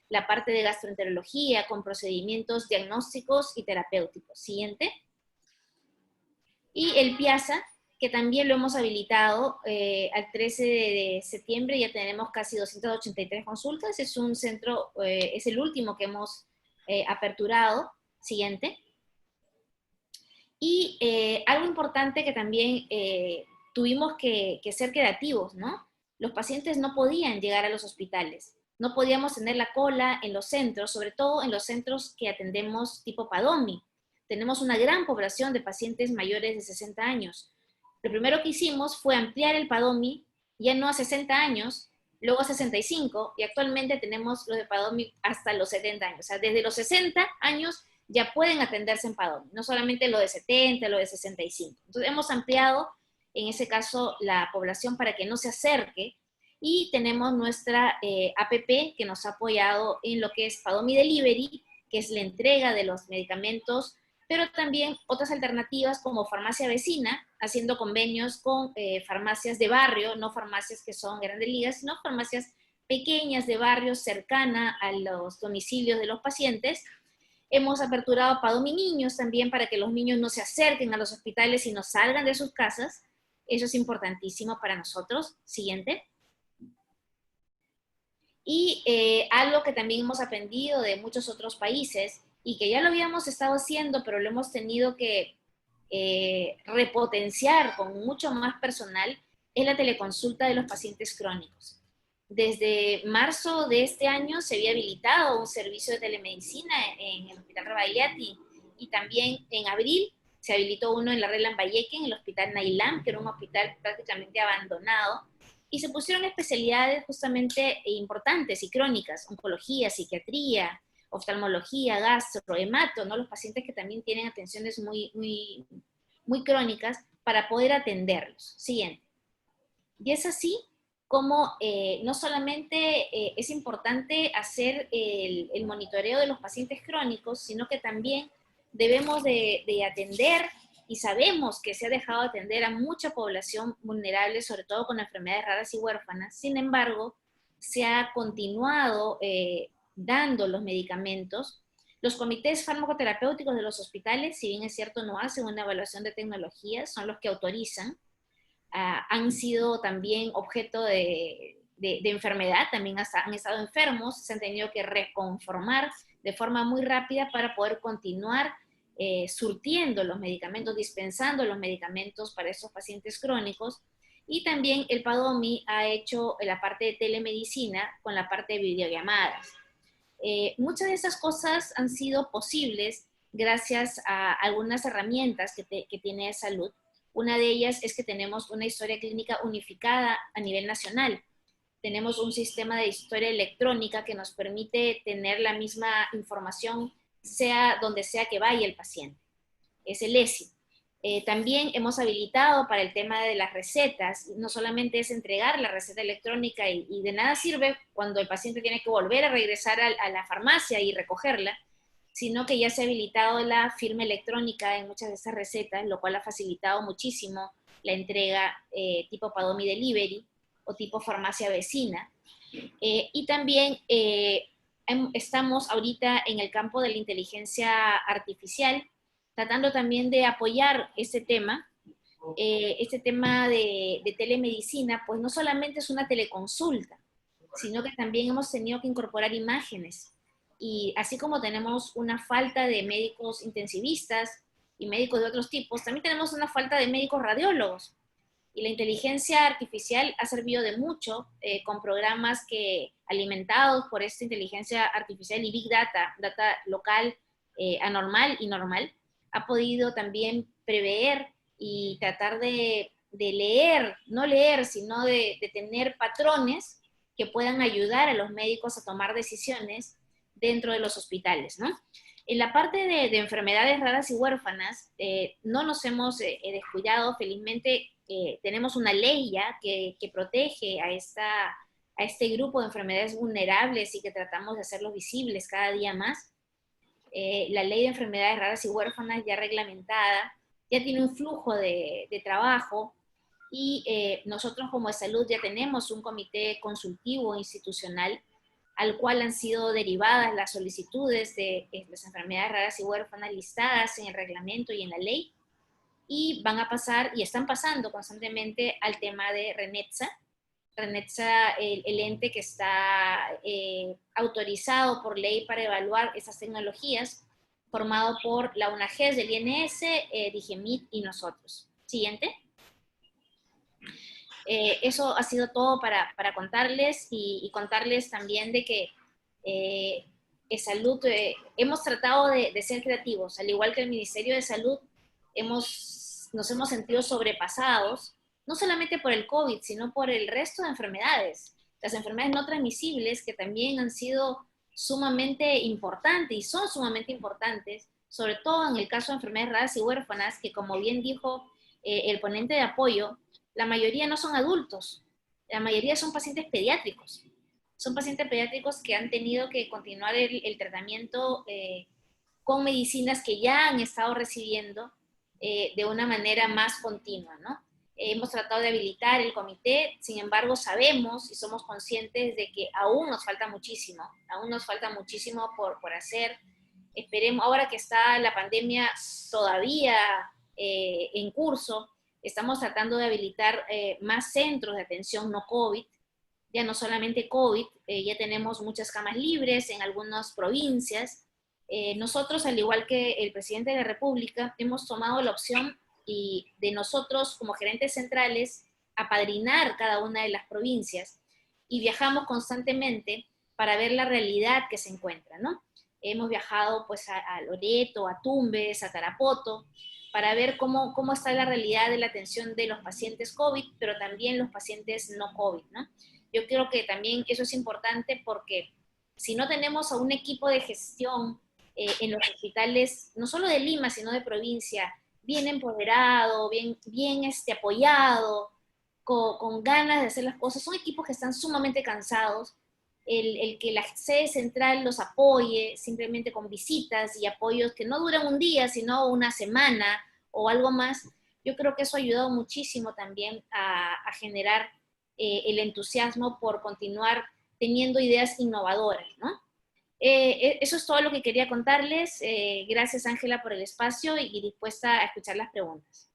la parte de gastroenterología con procedimientos diagnósticos y terapéuticos. Siguiente. Y el Piazza, que también lo hemos habilitado al 13 de septiembre, ya tenemos casi 283 consultas, es un centro, es el último que hemos aperturado. Siguiente. Y algo importante que también tuvimos que ser creativos, ¿no? Los pacientes no podían llegar a los hospitales, no podíamos tener la cola en los centros, sobre todo en los centros que atendemos tipo PADOMI. Tenemos una gran población de pacientes mayores de 60 años. Lo primero que hicimos fue ampliar el PADOMI, ya no a 60 años, luego a 65, y actualmente tenemos los de PADOMI hasta los 70 años. O sea, desde los 60 años ya pueden atenderse en PADOMI, no solamente lo de 70, lo de 65. Entonces hemos ampliado, en ese caso, la población para que no se acerque, y tenemos nuestra APP que nos ha apoyado en lo que es PADOMI Delivery, que es la entrega de los medicamentos, pero también otras alternativas como farmacia vecina, haciendo convenios con farmacias de barrio, no farmacias que son grandes ligas, sino farmacias pequeñas de barrio, cercana a los domicilios de los pacientes. Hemos aperturado PADOMI Niños también para que los niños no se acerquen a los hospitales y no salgan de sus casas. Eso es importantísimo para nosotros. Siguiente. Y algo que también hemos aprendido de muchos otros países y que ya lo habíamos estado haciendo, pero lo hemos tenido que repotenciar con mucho más personal es la teleconsulta de los pacientes crónicos. Desde marzo de este año se había habilitado un servicio de telemedicina en el Hospital Rabayati, y también en abril se habilitó uno en la Red Lambayeque, en el Hospital Nailam, que era un hospital prácticamente abandonado, y se pusieron especialidades justamente importantes y crónicas: oncología, psiquiatría, oftalmología, gastro, hemato, ¿no? Los pacientes que también tienen atenciones muy crónicas, para poder atenderlos. Siguiente. Y es así como no solamente es importante hacer el monitoreo de los pacientes crónicos, sino que también debemos de atender, y sabemos que se ha dejado de atender a mucha población vulnerable, sobre todo con enfermedades raras y huérfanas. Sin embargo, se ha continuado dando los medicamentos. Los comités farmacoterapéuticos de los hospitales, si bien es cierto, no hacen una evaluación de tecnologías, son los que autorizan. Han sido también objeto de enfermedad, también han estado enfermos, se han tenido que reconformar de forma muy rápida para poder continuar surtiendo los medicamentos, dispensando los medicamentos para estos pacientes crónicos. Y también el PADOMI ha hecho la parte de telemedicina con la parte de videollamadas. Muchas de esas cosas han sido posibles gracias a algunas herramientas que tiene salud. Una de ellas es que tenemos una historia clínica unificada a nivel nacional. Tenemos un sistema de historia electrónica que nos permite tener la misma información, sea donde sea que vaya el paciente. Es el ESI. También hemos habilitado para el tema de las recetas. No solamente es entregar la receta electrónica y de nada sirve cuando el paciente tiene que volver a regresar a la farmacia y recogerla, sino que ya se ha habilitado la firma electrónica en muchas de esas recetas, lo cual ha facilitado muchísimo la entrega tipo PADOMI Delivery o tipo farmacia vecina. Y también estamos ahorita en el campo de la inteligencia artificial, tratando también de apoyar este tema de telemedicina, pues no solamente es una teleconsulta, sino que también hemos tenido que incorporar imágenes. Y así como tenemos una falta de médicos intensivistas y médicos de otros tipos, también tenemos una falta de médicos radiólogos. Y la inteligencia artificial ha servido de mucho con programas que, alimentados por esta inteligencia artificial y Big Data, data local, anormal y normal, ha podido también prever y tratar de leer, no leer, sino de tener patrones que puedan ayudar a los médicos a tomar decisiones dentro de los hospitales, ¿no? En la parte de enfermedades raras y huérfanas, no nos hemos descuidado. Felizmente tenemos una ley ya que protege a este grupo de enfermedades vulnerables y que tratamos de hacerlos visibles cada día más. La ley de enfermedades raras y huérfanas ya reglamentada, ya tiene un flujo de trabajo, y nosotros como de salud ya tenemos un comité consultivo institucional al cual han sido derivadas las solicitudes de las enfermedades raras y huérfanas listadas en el reglamento y en la ley, y van a pasar, y están pasando constantemente, al tema de RENETSA. RENETSA, el ente que está autorizado por ley para evaluar esas tecnologías, formado por la UNAGES del INS, DIGEMIT y nosotros. Siguiente. Eso ha sido todo para contarles, y contarles también de que salud, hemos tratado de ser creativos, al igual que el Ministerio de Salud, nos hemos sentido sobrepasados, no solamente por el COVID, sino por el resto de enfermedades, las enfermedades no transmisibles, que también han sido sumamente importantes y son sumamente importantes, sobre todo en el caso de enfermedades raras y huérfanas, que como bien dijo el ponente de apoyo, la mayoría no son adultos, la mayoría son pacientes pediátricos. Son pacientes pediátricos que han tenido que continuar el tratamiento con medicinas que ya han estado recibiendo de una manera más continua, ¿no? Hemos tratado de habilitar el comité, sin embargo sabemos y somos conscientes de que aún nos falta muchísimo por hacer. Esperemos, ahora que está la pandemia todavía en curso, estamos tratando de habilitar más centros de atención no COVID, ya no solamente COVID, ya tenemos muchas camas libres en algunas provincias, Nosotros, al igual que el presidente de la República, hemos tomado la opción de nosotros, como gerentes centrales, apadrinar cada una de las provincias y viajamos constantemente para ver la realidad que se encuentra, ¿no? Hemos viajado pues a Loreto, a Tumbes, a Tarapoto, para ver cómo está la realidad de la atención de los pacientes COVID, pero también los pacientes no COVID, ¿no? Yo creo que también eso es importante porque si no tenemos a un equipo de gestión en los hospitales, no solo de Lima, sino de provincia, bien empoderado, bien apoyado, con ganas de hacer las cosas, son equipos que están sumamente cansados, el que la sede central los apoye simplemente con visitas y apoyos que no duran un día, sino una semana o algo más, yo creo que eso ha ayudado muchísimo también a generar el entusiasmo por continuar teniendo ideas innovadoras, ¿no? Eso es todo lo que quería contarles. Gracias, Ángela, por el espacio y dispuesta a escuchar las preguntas.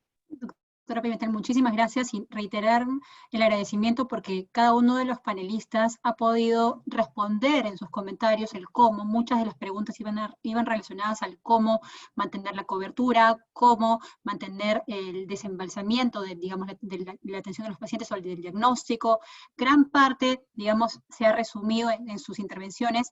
Doctora Pimentel, muchísimas gracias y reiterar el agradecimiento porque cada uno de los panelistas ha podido responder en sus comentarios el cómo. Muchas de las preguntas iban relacionadas al cómo mantener la cobertura, cómo mantener el desembalsamiento de la atención de los pacientes o del diagnóstico. Gran parte, digamos, se ha resumido en sus intervenciones.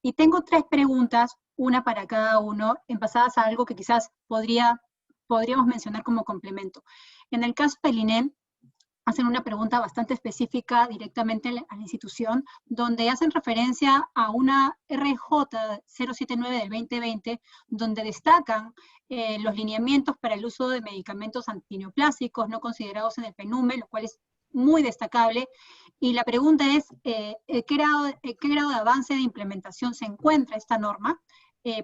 Y tengo 3 preguntas, una para cada uno, enlazadas a algo que quizás podríamos mencionar como complemento. En el caso del INEM, hacen una pregunta bastante específica directamente a la institución, donde hacen referencia a una RJ 079 del 2020, donde destacan los lineamientos para el uso de medicamentos antineoplásicos no considerados en el PNUME, lo cual es muy destacable. Y la pregunta es, ¿qué grado de avance de implementación se encuentra esta norma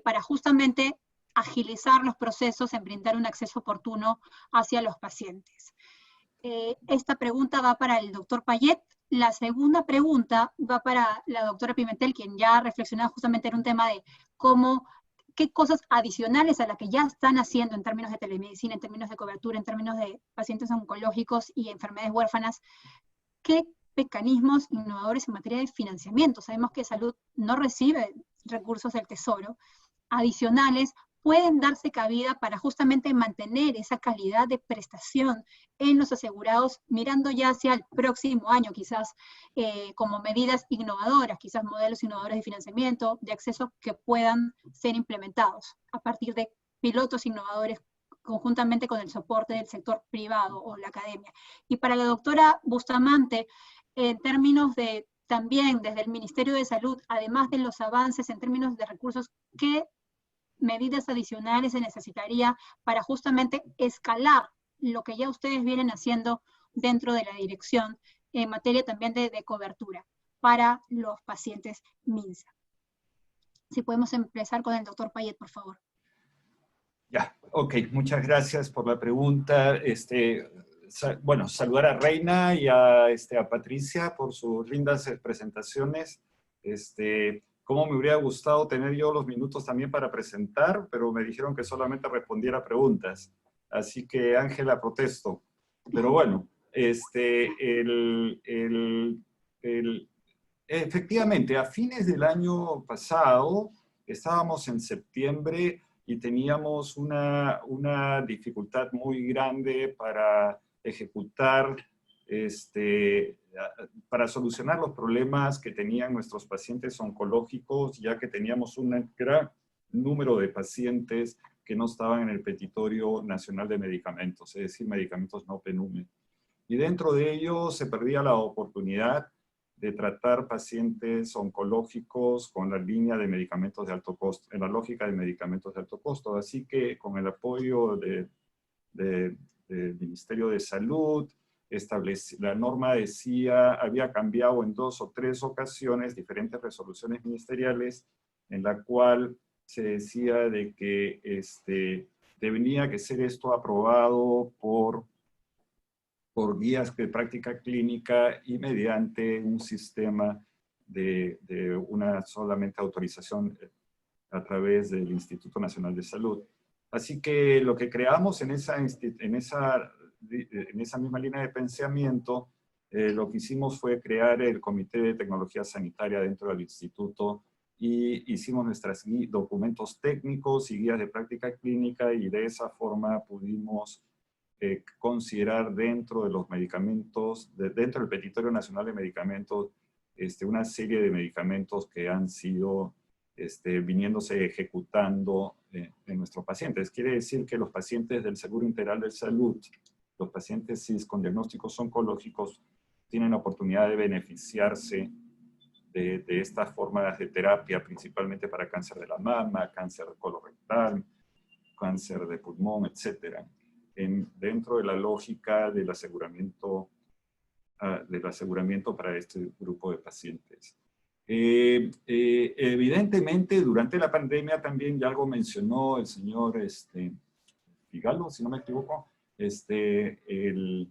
para justamente agilizar los procesos en brindar un acceso oportuno hacia los pacientes? Esta pregunta va para el doctor Payet. La segunda pregunta va para la doctora Pimentel, quien ya ha reflexionado justamente en un tema de qué cosas adicionales a las que ya están haciendo en términos de telemedicina, en términos de cobertura, en términos de pacientes oncológicos y enfermedades huérfanas, qué mecanismos innovadores en materia de financiamiento. Sabemos que salud no recibe recursos del Tesoro adicionales, pueden darse cabida para justamente mantener esa calidad de prestación en los asegurados, mirando ya hacia el próximo año, quizás como medidas innovadoras, quizás modelos innovadores de financiamiento, de acceso que puedan ser implementados a partir de pilotos innovadores conjuntamente con el soporte del sector privado o la academia. Y para la doctora Bustamante, en términos de también desde el Ministerio de Salud, además de los avances en términos de recursos, ¿qué medidas adicionales se necesitaría para justamente escalar lo que ya ustedes vienen haciendo dentro de la dirección en materia también de cobertura para los pacientes MINSA? Si podemos empezar con el doctor Payet, por favor. Ya, ok, muchas gracias por la pregunta. Bueno, saludar a Reina y a Patricia por sus lindas presentaciones. Cómo me hubiera gustado tener yo los minutos también para presentar, pero me dijeron que solamente respondiera preguntas. Así que, Ángela, protesto. Pero bueno, efectivamente, a fines del año pasado, estábamos en septiembre y teníamos una dificultad muy grande para ejecutar para solucionar los problemas que tenían nuestros pacientes oncológicos, ya que teníamos un gran número de pacientes que no estaban en el Petitorio Nacional de Medicamentos, es decir, medicamentos no PNUME. Y dentro de ello se perdía la oportunidad de tratar pacientes oncológicos con la línea de medicamentos de alto costo, en la lógica de medicamentos de alto costo. Así que con el apoyo del Ministerio de Salud, la norma había cambiado en 2 o 3 ocasiones, diferentes resoluciones ministeriales, en la cual se decía de que debería que ser esto aprobado por guías de práctica clínica y mediante un sistema de una solamente autorización a través del Instituto Nacional de Salud. Así que lo que creamos en esa misma línea de pensamiento, lo que hicimos fue crear el Comité de Tecnología Sanitaria dentro del Instituto y hicimos nuestros documentos técnicos y guías de práctica clínica, y de esa forma pudimos considerar dentro de los medicamentos, dentro del Petitorio Nacional de Medicamentos, una serie de medicamentos que han sido viniéndose ejecutando en nuestros pacientes. Quiere decir que los pacientes del Seguro Integral de Salud, los pacientes CIS con diagnósticos oncológicos, tienen la oportunidad de beneficiarse de estas formas de terapia, principalmente para cáncer de la mama, cáncer colorectal, cáncer de pulmón, etc., dentro de la lógica del aseguramiento para este grupo de pacientes. Evidentemente, durante la pandemia también, ya algo mencionó el señor Figalo, si no me equivoco, el de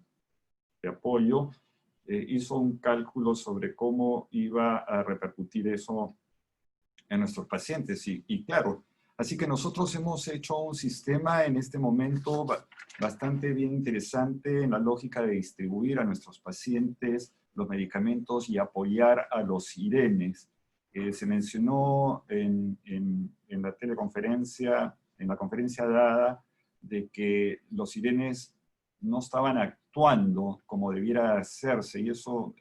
apoyo, hizo un cálculo sobre cómo iba a repercutir eso en nuestros pacientes. Y claro, así que nosotros hemos hecho un sistema en este momento bastante bien interesante en la lógica de distribuir a nuestros pacientes los medicamentos y apoyar a los IRENES. Se mencionó en la teleconferencia, en la conferencia dada, de que los IRENES no estaban actuando como debiera hacerse, y eso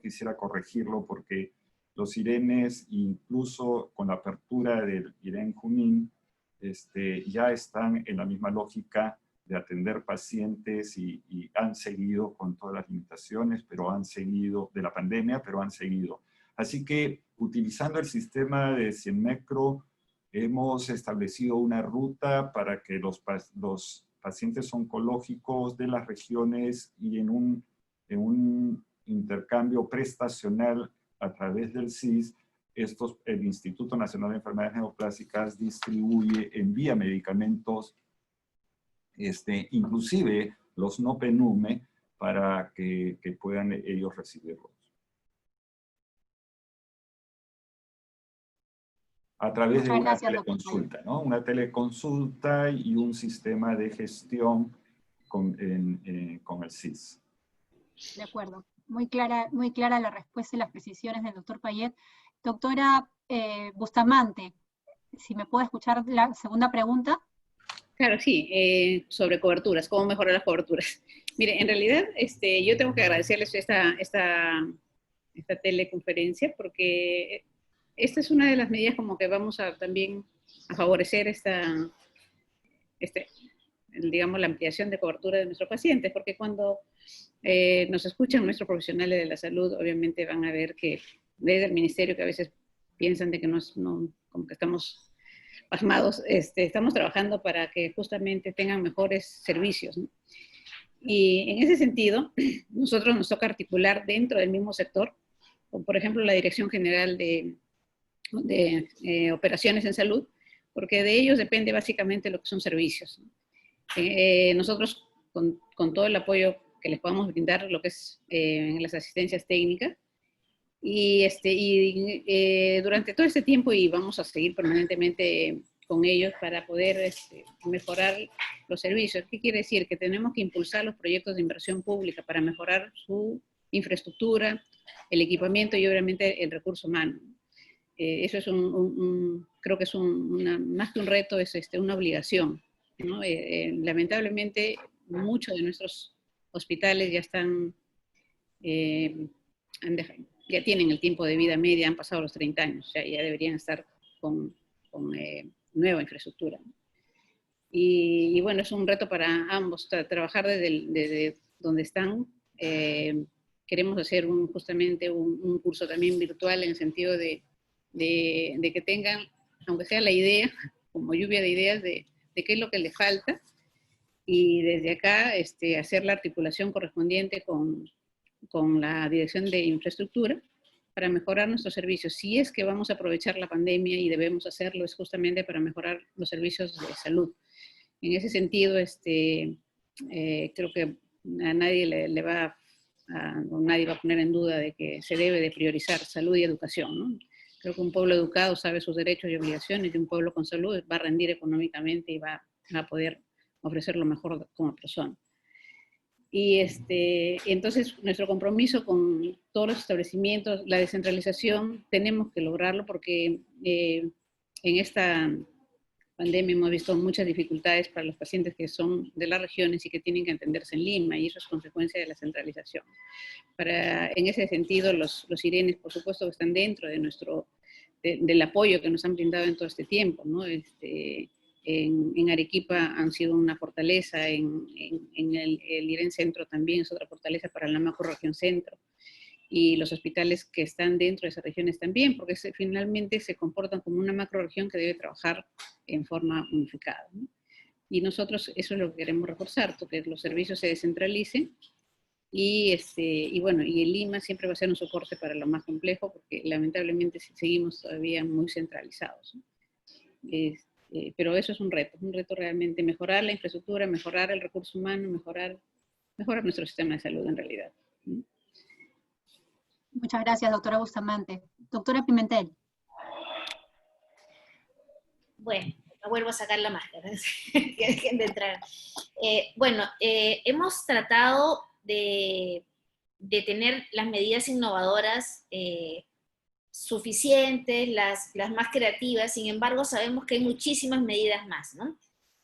quisiera corregirlo, porque los IRENES, incluso con la apertura del IREN Junín, ya están en la misma lógica de atender pacientes y han seguido con todas las limitaciones, pero han seguido de la pandemia, pero han seguido. Así que, utilizando el sistema de CIENMECRO, hemos establecido una ruta para que los pacientes oncológicos de las regiones, y en un intercambio prestacional a través del CIS, el Instituto Nacional de Enfermedades Neoplásicas distribuye, envía medicamentos, inclusive los no PNUME, para que puedan ellos recibirlos. A través de una teleconsulta, ¿no? Una teleconsulta y un sistema de gestión con el CIS. De acuerdo. Muy clara la respuesta y las precisiones del doctor Payet. Doctora Bustamante, si me puede escuchar la segunda pregunta. Claro, sí, sobre coberturas, cómo mejorar las coberturas. Mire, en realidad yo tengo que agradecerles esta teleconferencia, porque esta es una de las medidas como que vamos a también a favorecer digamos, la ampliación de cobertura de nuestros pacientes, porque cuando nos escuchan nuestros profesionales de la salud, obviamente van a ver que desde el ministerio, que a veces piensan de que como que estamos pasmados, estamos trabajando para que justamente tengan mejores servicios, ¿no? Y en ese sentido, nosotros nos toca articular dentro del mismo sector, como por ejemplo la Dirección General de Operaciones en Salud, porque de ellos depende básicamente lo que son servicios, ¿no? Nosotros, con todo el apoyo que les podamos brindar, lo que es en las asistencias técnicas, y durante todo este tiempo, y vamos a seguir permanentemente con ellos para poder mejorar los servicios. ¿Qué quiere decir? Que tenemos que impulsar los proyectos de inversión pública para mejorar su infraestructura, el equipamiento y obviamente el recurso humano. Eso es creo que es más que un reto, es una obligación, ¿no? Lamentablemente, muchos de nuestros hospitales ya están, ya tienen el tiempo de vida media, han pasado los 30 años, o sea, ya deberían estar con nueva infraestructura. Y bueno, es un reto para ambos, trabajar desde donde están. Queremos hacer justamente un curso también virtual, en el sentido de que tengan, aunque sea la idea, como lluvia de ideas, de qué es lo que les falta, y desde acá hacer la articulación correspondiente con la Dirección de Infraestructura para mejorar nuestros servicios. Si es que vamos a aprovechar la pandemia y debemos hacerlo, es justamente para mejorar los servicios de salud. En ese sentido, creo que a nadie nadie va a poner en duda de que se debe de priorizar salud y educación, ¿no? Creo que un pueblo educado sabe sus derechos y obligaciones, y un pueblo con salud va a rendir económicamente y va a poder ofrecer lo mejor como persona. Y entonces nuestro compromiso con todos los establecimientos, la descentralización, tenemos que lograrlo porque en esta pandemia hemos visto muchas dificultades para los pacientes que son de las regiones y que tienen que atenderse en Lima, y eso es consecuencia de la centralización. En ese sentido, los IRENES, por supuesto, que están dentro de del apoyo que nos han brindado en todo este tiempo, ¿no? En Arequipa han sido una fortaleza, en el IREN Centro también es otra fortaleza para la macrorregión centro, y los hospitales que están dentro de esas regiones también, porque finalmente se comportan como una macrorregión que debe trabajar en forma unificada, ¿no? Y nosotros eso es lo que queremos reforzar, que los servicios se descentralicen, y bueno, y el Lima siempre va a ser un soporte para lo más complejo, porque lamentablemente seguimos todavía muy centralizados, ¿no? Pero eso es un reto realmente, mejorar la infraestructura, mejorar el recurso humano, mejorar nuestro sistema de salud en realidad. Muchas gracias, doctora Bustamante. Doctora Pimentel. Bueno, vuelvo a sacar la máscara, que dejen de entrar. Hemos tratado de tener las medidas innovadoras suficientes, las más creativas. Sin embargo, sabemos que hay muchísimas medidas más, ¿no?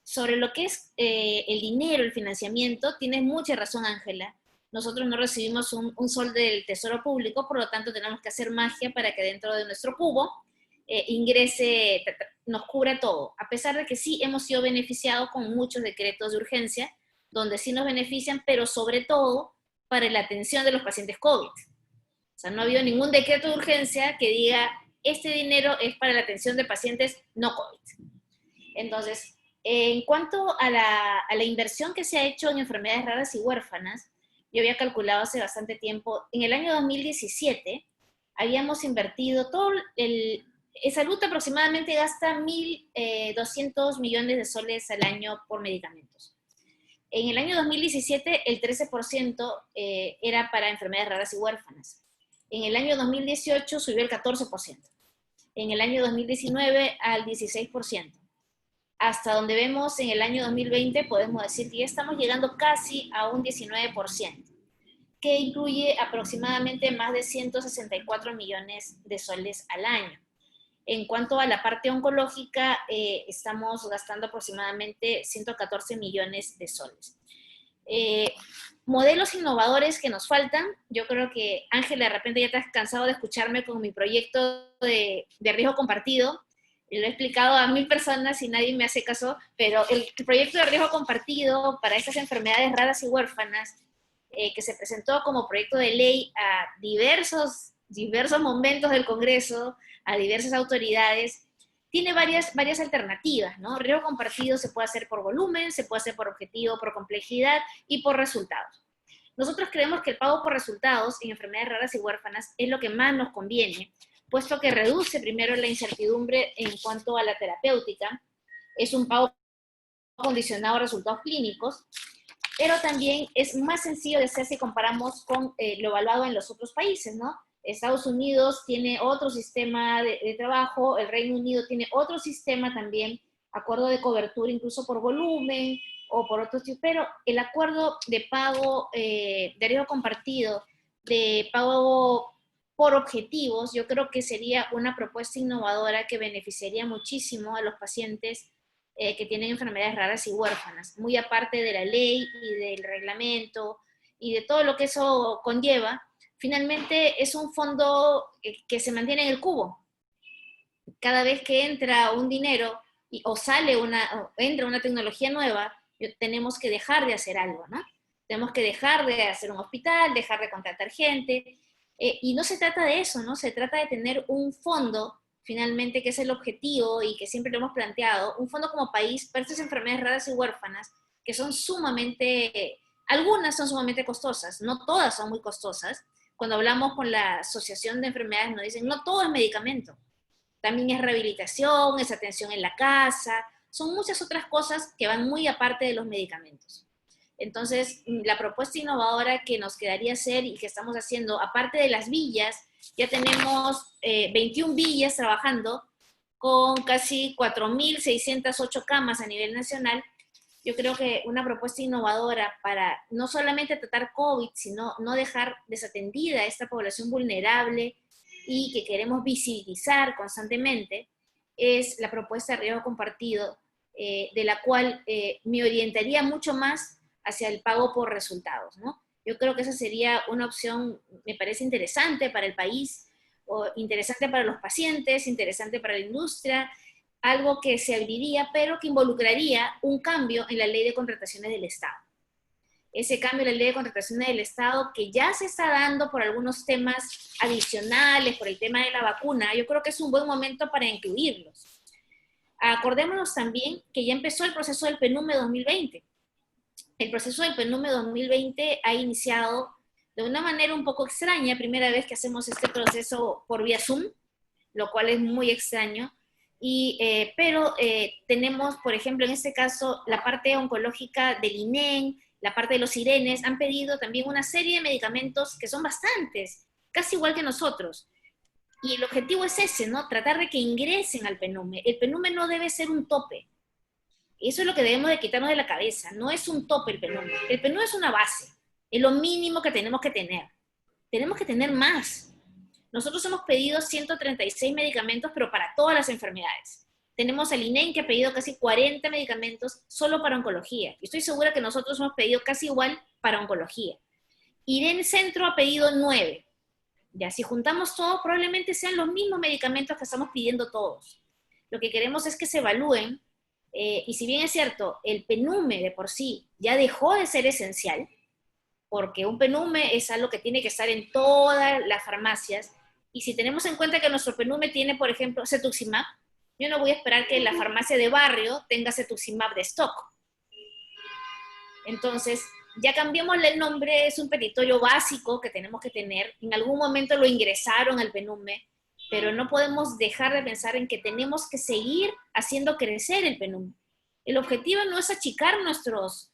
Sobre lo que es el dinero, el financiamiento, tienes mucha razón, Ángela. Nosotros no recibimos un sol del Tesoro Público, por lo tanto tenemos que hacer magia para que dentro de nuestro cubo ingrese, nos cubra todo. A pesar de que sí hemos sido beneficiados con muchos decretos de urgencia, donde sí nos benefician, pero sobre todo para la atención de los pacientes COVID. O sea, no ha habido ningún decreto de urgencia que diga, este dinero es para la atención de pacientes no COVID. Entonces, en cuanto a la inversión que se ha hecho en enfermedades raras y huérfanas, yo había calculado hace bastante tiempo, en el año 2017, habíamos invertido Salud aproximadamente gasta 1.200 millones de soles al año por medicamentos. En el año 2017, el 13% era para enfermedades raras y huérfanas. En el año 2018 subió el 14%. En el año 2019 al 16%. Hasta donde vemos en el año 2020 podemos decir que ya estamos llegando casi a un 19%, que incluye aproximadamente más de 164 millones de soles al año. En cuanto a la parte oncológica, estamos gastando aproximadamente 114 millones de soles. Modelos innovadores que nos faltan, yo creo que, Ángela, de repente ya estás cansado de escucharme con mi proyecto de riesgo compartido. Lo he explicado a 1000 personas y nadie me hace caso, pero el proyecto de riesgo compartido para estas enfermedades raras y huérfanas, que se presentó como proyecto de ley a diversos momentos del Congreso, a diversas autoridades, tiene varias alternativas, ¿no? Riesgo compartido se puede hacer por volumen, se puede hacer por objetivo, por complejidad y por resultados. Nosotros creemos que el pago por resultados en enfermedades raras y huérfanas es lo que más nos conviene, puesto que reduce primero la incertidumbre en cuanto a la terapéutica, es un pago condicionado a resultados clínicos, pero también es más sencillo de hacer si comparamos con lo evaluado en los otros países, ¿no? Estados Unidos tiene otro sistema de trabajo, el Reino Unido tiene otro sistema también, acuerdo de cobertura incluso por volumen o por otros tipos, pero el acuerdo de pago de riesgo compartido, de pago por objetivos, yo creo que sería una propuesta innovadora que beneficiaría muchísimo a los pacientes que tienen enfermedades raras y huérfanas, muy aparte de la ley y del reglamento y de todo lo que eso conlleva. Finalmente es un fondo que se mantiene en el cubo. Cada vez que entra un dinero o entra una tecnología nueva, tenemos que dejar de hacer algo, ¿no? Tenemos que dejar de hacer un hospital, dejar de contratar gente, y no se trata de eso, ¿no? Se trata de tener un fondo, finalmente, que es el objetivo y que siempre lo hemos planteado, un fondo como país para estas enfermedades raras y huérfanas, que son algunas son sumamente costosas, no todas son muy costosas. Cuando hablamos con la Asociación de Enfermedades nos dicen, no todo es medicamento, también es rehabilitación, es atención en la casa, son muchas otras cosas que van muy aparte de los medicamentos. Entonces, la propuesta innovadora que nos quedaría hacer y que estamos haciendo, aparte de las villas, ya tenemos 21 villas trabajando con casi 4.608 camas a nivel nacional, Yo creo que una propuesta innovadora para no solamente tratar COVID, sino no dejar desatendida a esta población vulnerable y que queremos visibilizar constantemente, es la propuesta de riesgo compartido, de la cual me orientaría mucho más hacia el pago por resultados, ¿no? Yo creo que esa sería una opción, me parece interesante para el país, o interesante para los pacientes, interesante para la industria, algo que se abriría, pero que involucraría un cambio en la ley de contrataciones del Estado. Ese cambio en la ley de contrataciones del Estado, que ya se está dando por algunos temas adicionales, por el tema de la vacuna, yo creo que es un buen momento para incluirlos. Acordémonos también que ya empezó el proceso del PNUME 2020. El proceso del PNUME 2020 ha iniciado de una manera un poco extraña, primera vez que hacemos este proceso por vía Zoom, lo cual es muy extraño. Pero tenemos, por ejemplo, en este caso, la parte oncológica del INEN, la parte de los IRENES, han pedido también una serie de medicamentos que son bastantes, casi igual que nosotros. Y el objetivo es ese, ¿no? Tratar de que ingresen al PNUME. El PNUME no debe ser un tope. Eso es lo que debemos de quitarnos de la cabeza. No es un tope el PNUME. El PNUME es una base. Es lo mínimo que tenemos que tener. Tenemos que tener más. Nosotros hemos pedido 136 medicamentos, pero para todas las enfermedades. Tenemos al INEN que ha pedido casi 40 medicamentos solo para oncología. Y estoy segura que nosotros hemos pedido casi igual para oncología. IREN Centro ha pedido 9. Ya, si juntamos todo, probablemente sean los mismos medicamentos que estamos pidiendo todos. Lo que queremos es que se evalúen, y si bien es cierto, el PNUME de por sí ya dejó de ser esencial, porque un PNUME es algo que tiene que estar en todas las farmacias, y si tenemos en cuenta que nuestro PNUME tiene, por ejemplo, cetuximab, yo no voy a esperar que la farmacia de barrio tenga cetuximab de stock. Entonces, ya cambiémosle el nombre, es un petitorio básico que tenemos que tener. En algún momento lo ingresaron al PNUME, pero no podemos dejar de pensar en que tenemos que seguir haciendo crecer el PNUME. El objetivo no es achicar nuestros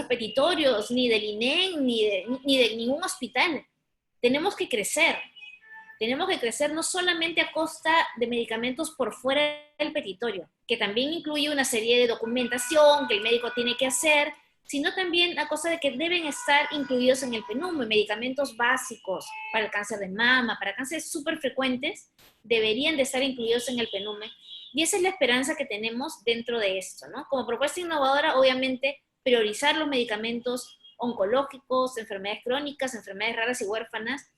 petitorios, ni del INEN, ni de ningún hospital. Tenemos que crecer. Tenemos que crecer no solamente a costa de medicamentos por fuera del petitorio, que también incluye una serie de documentación que el médico tiene que hacer, sino también a costa de que deben estar incluidos en el PNUME, medicamentos básicos para el cáncer de mama, para cánceres súper frecuentes, deberían de estar incluidos en el PNUME. Y esa es la esperanza que tenemos dentro de esto, ¿no? Como propuesta innovadora, obviamente, priorizar los medicamentos oncológicos, enfermedades crónicas, enfermedades raras y huérfanas,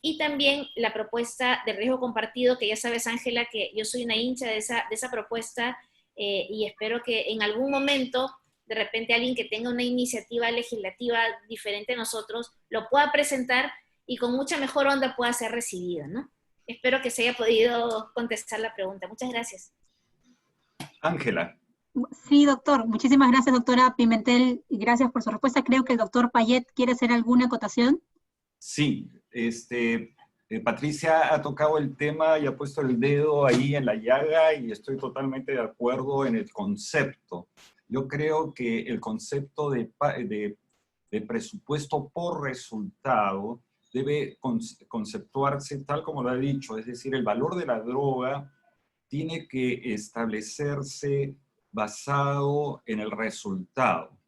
y también la propuesta de riesgo compartido, que ya sabes, Ángela, que yo soy una hincha de esa propuesta, y espero que en algún momento, de repente alguien que tenga una iniciativa legislativa diferente a nosotros, lo pueda presentar y con mucha mejor onda pueda ser recibido, ¿no? Espero que se haya podido contestar la pregunta. Muchas gracias. Ángela. Sí, doctor. Muchísimas gracias, doctora Pimentel, y gracias por su respuesta. Creo que el doctor Payet quiere hacer alguna acotación. Sí, Patricia ha tocado el tema y ha puesto el dedo ahí en la llaga y estoy totalmente de acuerdo en el concepto. Yo creo que el concepto de presupuesto por resultado debe conceptuarse tal como lo ha dicho, es decir, el valor de la droga tiene que establecerse basado en el resultado.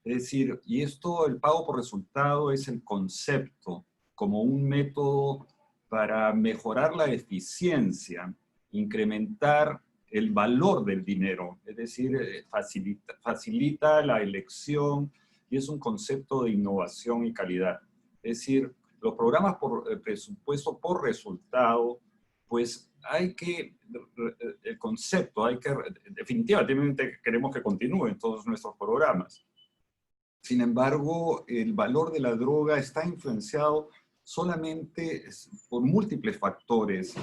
Es decir, y esto, el pago por resultado es el concepto como un método para mejorar la eficiencia, incrementar el valor del dinero, es decir, facilita la elección y es un concepto de innovación y calidad. Es decir, los programas por presupuesto por resultado, pues hay que, el concepto, definitivamente queremos que continúen todos nuestros programas. Sin embargo, el valor de la droga está influenciado solamente por múltiples factores,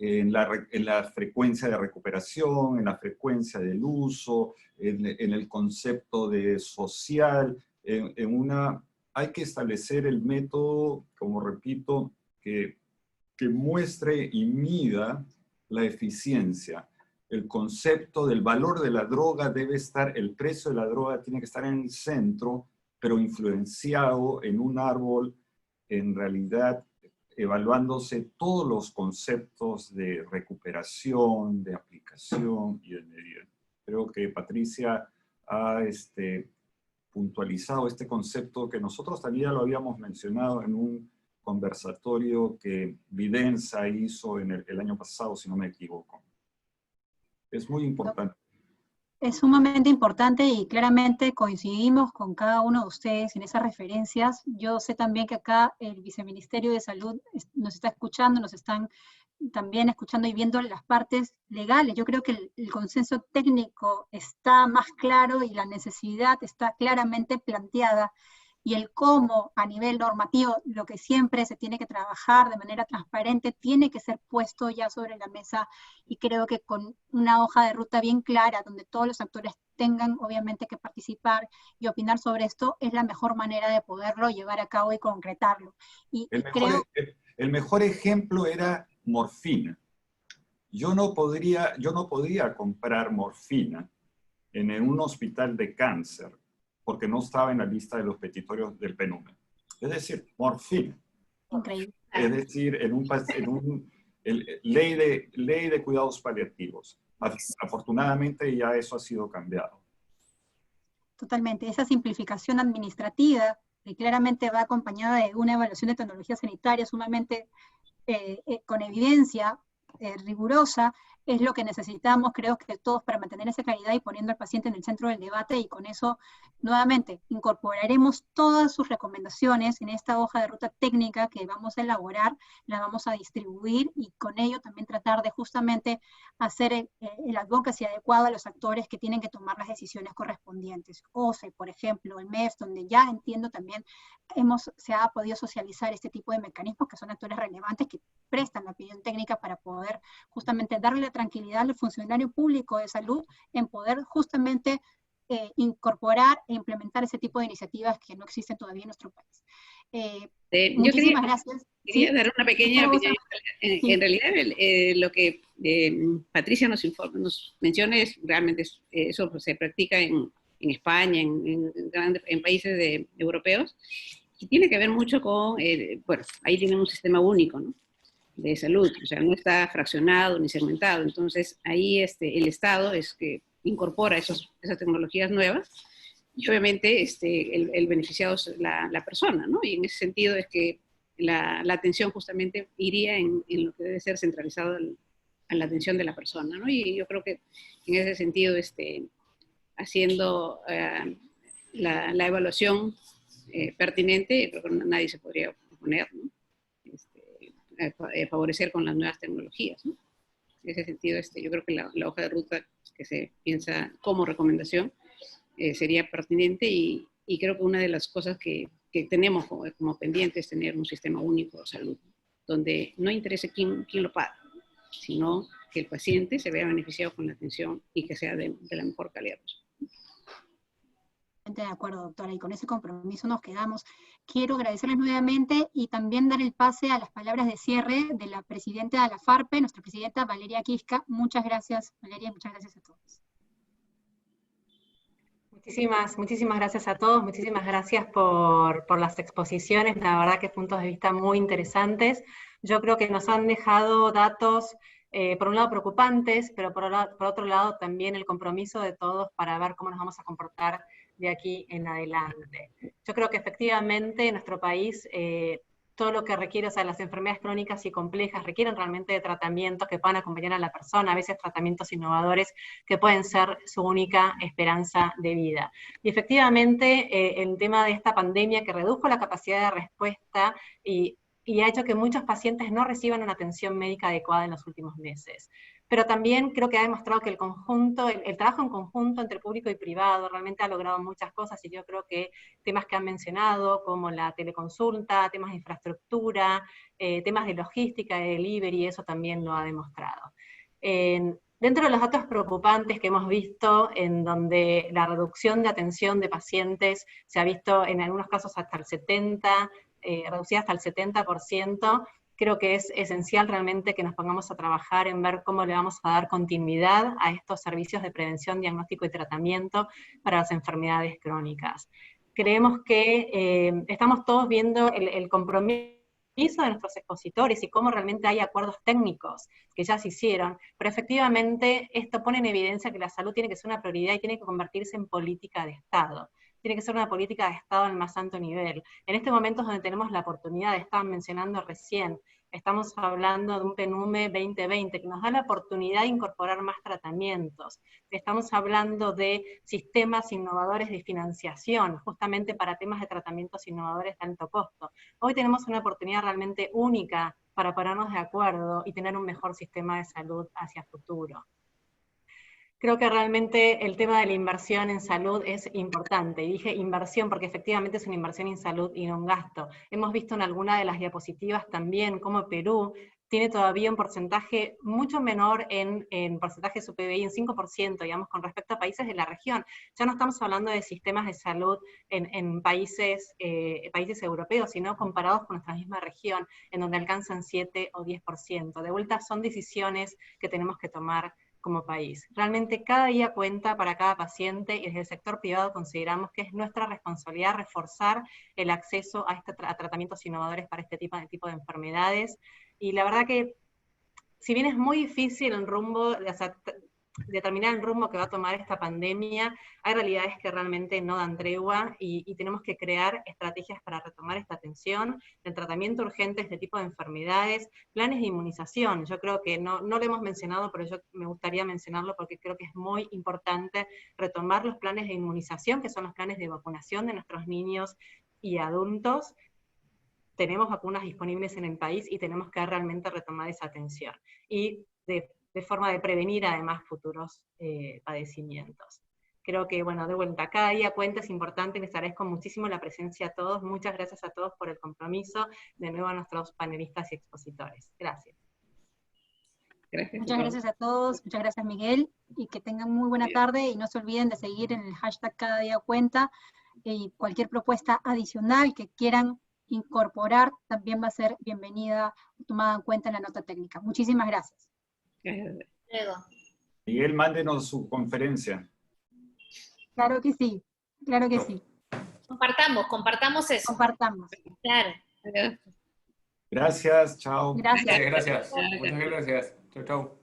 en la frecuencia de recuperación, en la frecuencia del uso, en el concepto de social, hay que establecer el método, como repito, que muestre y mida la eficiencia. El concepto del valor de la droga debe estar, el precio de la droga tiene que estar en el centro, pero influenciado en un árbol, en realidad, evaluándose todos los conceptos de recuperación, de aplicación y de medida. Creo que Patricia ha puntualizado este concepto que nosotros también ya lo habíamos mencionado en un conversatorio que Videnza hizo en el año pasado, si no me equivoco. Es muy importante. Es sumamente importante y claramente coincidimos con cada uno de ustedes en esas referencias. Yo sé también que acá el Viceministerio de Salud nos está escuchando, nos están también escuchando y viendo las partes legales. Yo creo que el consenso técnico está más claro y la necesidad está claramente planteada. Y el cómo a nivel normativo, lo que siempre se tiene que trabajar de manera transparente, tiene que ser puesto ya sobre la mesa, y creo que con una hoja de ruta bien clara, donde todos los actores tengan obviamente que participar y opinar sobre esto, es la mejor manera de poderlo llevar a cabo y concretarlo. El mejor ejemplo era morfina. Yo no podría comprar morfina en un hospital de cáncer porque no estaba en la lista de los petitorios del PNUD. Es decir, morfina. Increíble. Es decir, ley de cuidados paliativos. Afortunadamente ya eso ha sido cambiado. Totalmente. Esa simplificación administrativa, que claramente va acompañada de una evaluación de tecnología sanitaria sumamente con evidencia rigurosa, es lo que necesitamos, creo que todos, para mantener esa claridad y poniendo al paciente en el centro del debate, y con eso, nuevamente, incorporaremos todas sus recomendaciones en esta hoja de ruta técnica que vamos a elaborar, la vamos a distribuir, y con ello también tratar de justamente hacer el advocacy adecuado a los actores que tienen que tomar las decisiones correspondientes. OCE, por ejemplo, el MEF, donde ya entiendo también se ha podido socializar este tipo de mecanismos que son actores relevantes que prestan la opinión técnica para poder justamente darle la tranquilidad al funcionario público de salud en poder justamente incorporar e implementar ese tipo de iniciativas que no existen todavía en nuestro país. Muchísimas gracias. Quería dar una pequeña opinión. Sí. En realidad, lo que Patricia nos menciona es realmente eso se practica en España, en países europeos, y tiene que ver mucho con, bueno, ahí tienen un sistema único, ¿no?, de salud, o sea, no está fraccionado ni segmentado. Entonces ahí el Estado es que incorpora esas tecnologías nuevas, y obviamente el beneficiado es la persona, ¿no? Y en ese sentido es que la atención justamente iría en lo que debe ser centralizado a la atención de la persona, ¿no? Y yo creo que en ese sentido, haciendo la evaluación pertinente, creo que nadie se podría oponer, ¿no?, favorecer con las nuevas tecnologías, ¿no? En ese sentido, yo creo que la hoja de ruta que se piensa como recomendación sería pertinente, y creo que una de las cosas que tenemos como pendiente es tener un sistema único de salud, donde no interese quién lo paga, sino que el paciente se vea beneficiado con la atención y que sea de la mejor calidad. De acuerdo, doctora, y con ese compromiso nos quedamos. Quiero agradecerles nuevamente y también dar el pase a las palabras de cierre de la presidenta de la FARPE, nuestra presidenta Valeria Quisca. Muchas gracias, Valeria, muchas gracias a todos. Muchísimas gracias a todos, muchísimas gracias por las exposiciones, la verdad que puntos de vista muy interesantes. Yo creo que nos han dejado datos, por un lado preocupantes, pero por otro lado también el compromiso de todos para ver cómo nos vamos a comportar de aquí en adelante. Yo creo que efectivamente en nuestro país todo lo que requiere, o sea, las enfermedades crónicas y complejas requieren realmente de tratamientos que puedan acompañar a la persona, a veces tratamientos innovadores que pueden ser su única esperanza de vida. Y efectivamente el tema de esta pandemia que redujo la capacidad de respuesta y ha hecho que muchos pacientes no reciban una atención médica adecuada en los últimos meses. Pero también creo que ha demostrado que el trabajo en conjunto entre público y privado realmente ha logrado muchas cosas, y yo creo que temas que han mencionado, como la teleconsulta, temas de infraestructura, temas de logística, de delivery, eso también lo ha demostrado. Dentro de los datos preocupantes que hemos visto, en donde la reducción de atención de pacientes se ha visto en algunos casos hasta el 70%, reducida hasta el 70%, creo que es esencial realmente que nos pongamos a trabajar en ver cómo le vamos a dar continuidad a estos servicios de prevención, diagnóstico y tratamiento para las enfermedades crónicas. Creemos que estamos todos viendo el compromiso de nuestros expositores y cómo realmente hay acuerdos técnicos que ya se hicieron, pero efectivamente esto pone en evidencia que la salud tiene que ser una prioridad y tiene que convertirse en política de Estado. Tiene que ser una política de Estado al más alto nivel. En este momento es donde tenemos la oportunidad, estaban mencionando recién, estamos hablando de un PNUME 2020 que nos da la oportunidad de incorporar más tratamientos. Estamos hablando de sistemas innovadores de financiación, justamente para temas de tratamientos innovadores de alto costo. Hoy tenemos una oportunidad realmente única para ponernos de acuerdo y tener un mejor sistema de salud hacia futuro. Creo que realmente el tema de la inversión en salud es importante. Y dije inversión porque efectivamente es una inversión en salud y no un gasto. Hemos visto en alguna de las diapositivas también cómo Perú tiene todavía un porcentaje mucho menor en porcentaje de su PBI, en 5%, digamos, con respecto a países de la región. Ya no estamos hablando de sistemas de salud en países europeos, sino comparados con nuestra misma región, en donde alcanzan 7 o 10%. De vuelta son decisiones que tenemos que tomar como país. Realmente cada día cuenta para cada paciente y desde el sector privado consideramos que es nuestra responsabilidad reforzar el acceso a tratamientos innovadores para este tipo de enfermedades. Y la verdad que, si bien es muy difícil el rumbo, determinar el rumbo que va a tomar esta pandemia, hay realidades que realmente no dan tregua y tenemos que crear estrategias para retomar esta atención, el tratamiento urgente de este tipo de enfermedades, planes de inmunización. Yo creo que no lo hemos mencionado, pero yo me gustaría mencionarlo porque creo que es muy importante retomar los planes de inmunización, que son los planes de vacunación de nuestros niños y adultos. Tenemos vacunas disponibles en el país y tenemos que realmente retomar esa atención. Y de forma de prevenir además futuros padecimientos. Creo que, bueno, de vuelta, cada día cuenta, es importante, les agradezco muchísimo la presencia a todos, muchas gracias a todos por el compromiso, de nuevo a nuestros panelistas y expositores. Gracias. Muchas gracias a todos, muchas gracias Miguel, y que tengan muy buena tarde, y no se olviden de seguir en el hashtag Cada Día Cuenta, y cualquier propuesta adicional que quieran incorporar también va a ser bienvenida, tomada en cuenta en la nota técnica. Muchísimas gracias. Luego. Miguel, mándenos su conferencia. Claro que sí, claro que sí. Compartamos eso. Compartamos. Claro. Gracias, chao. Gracias. Gracias. Muchas gracias. Chau, chau.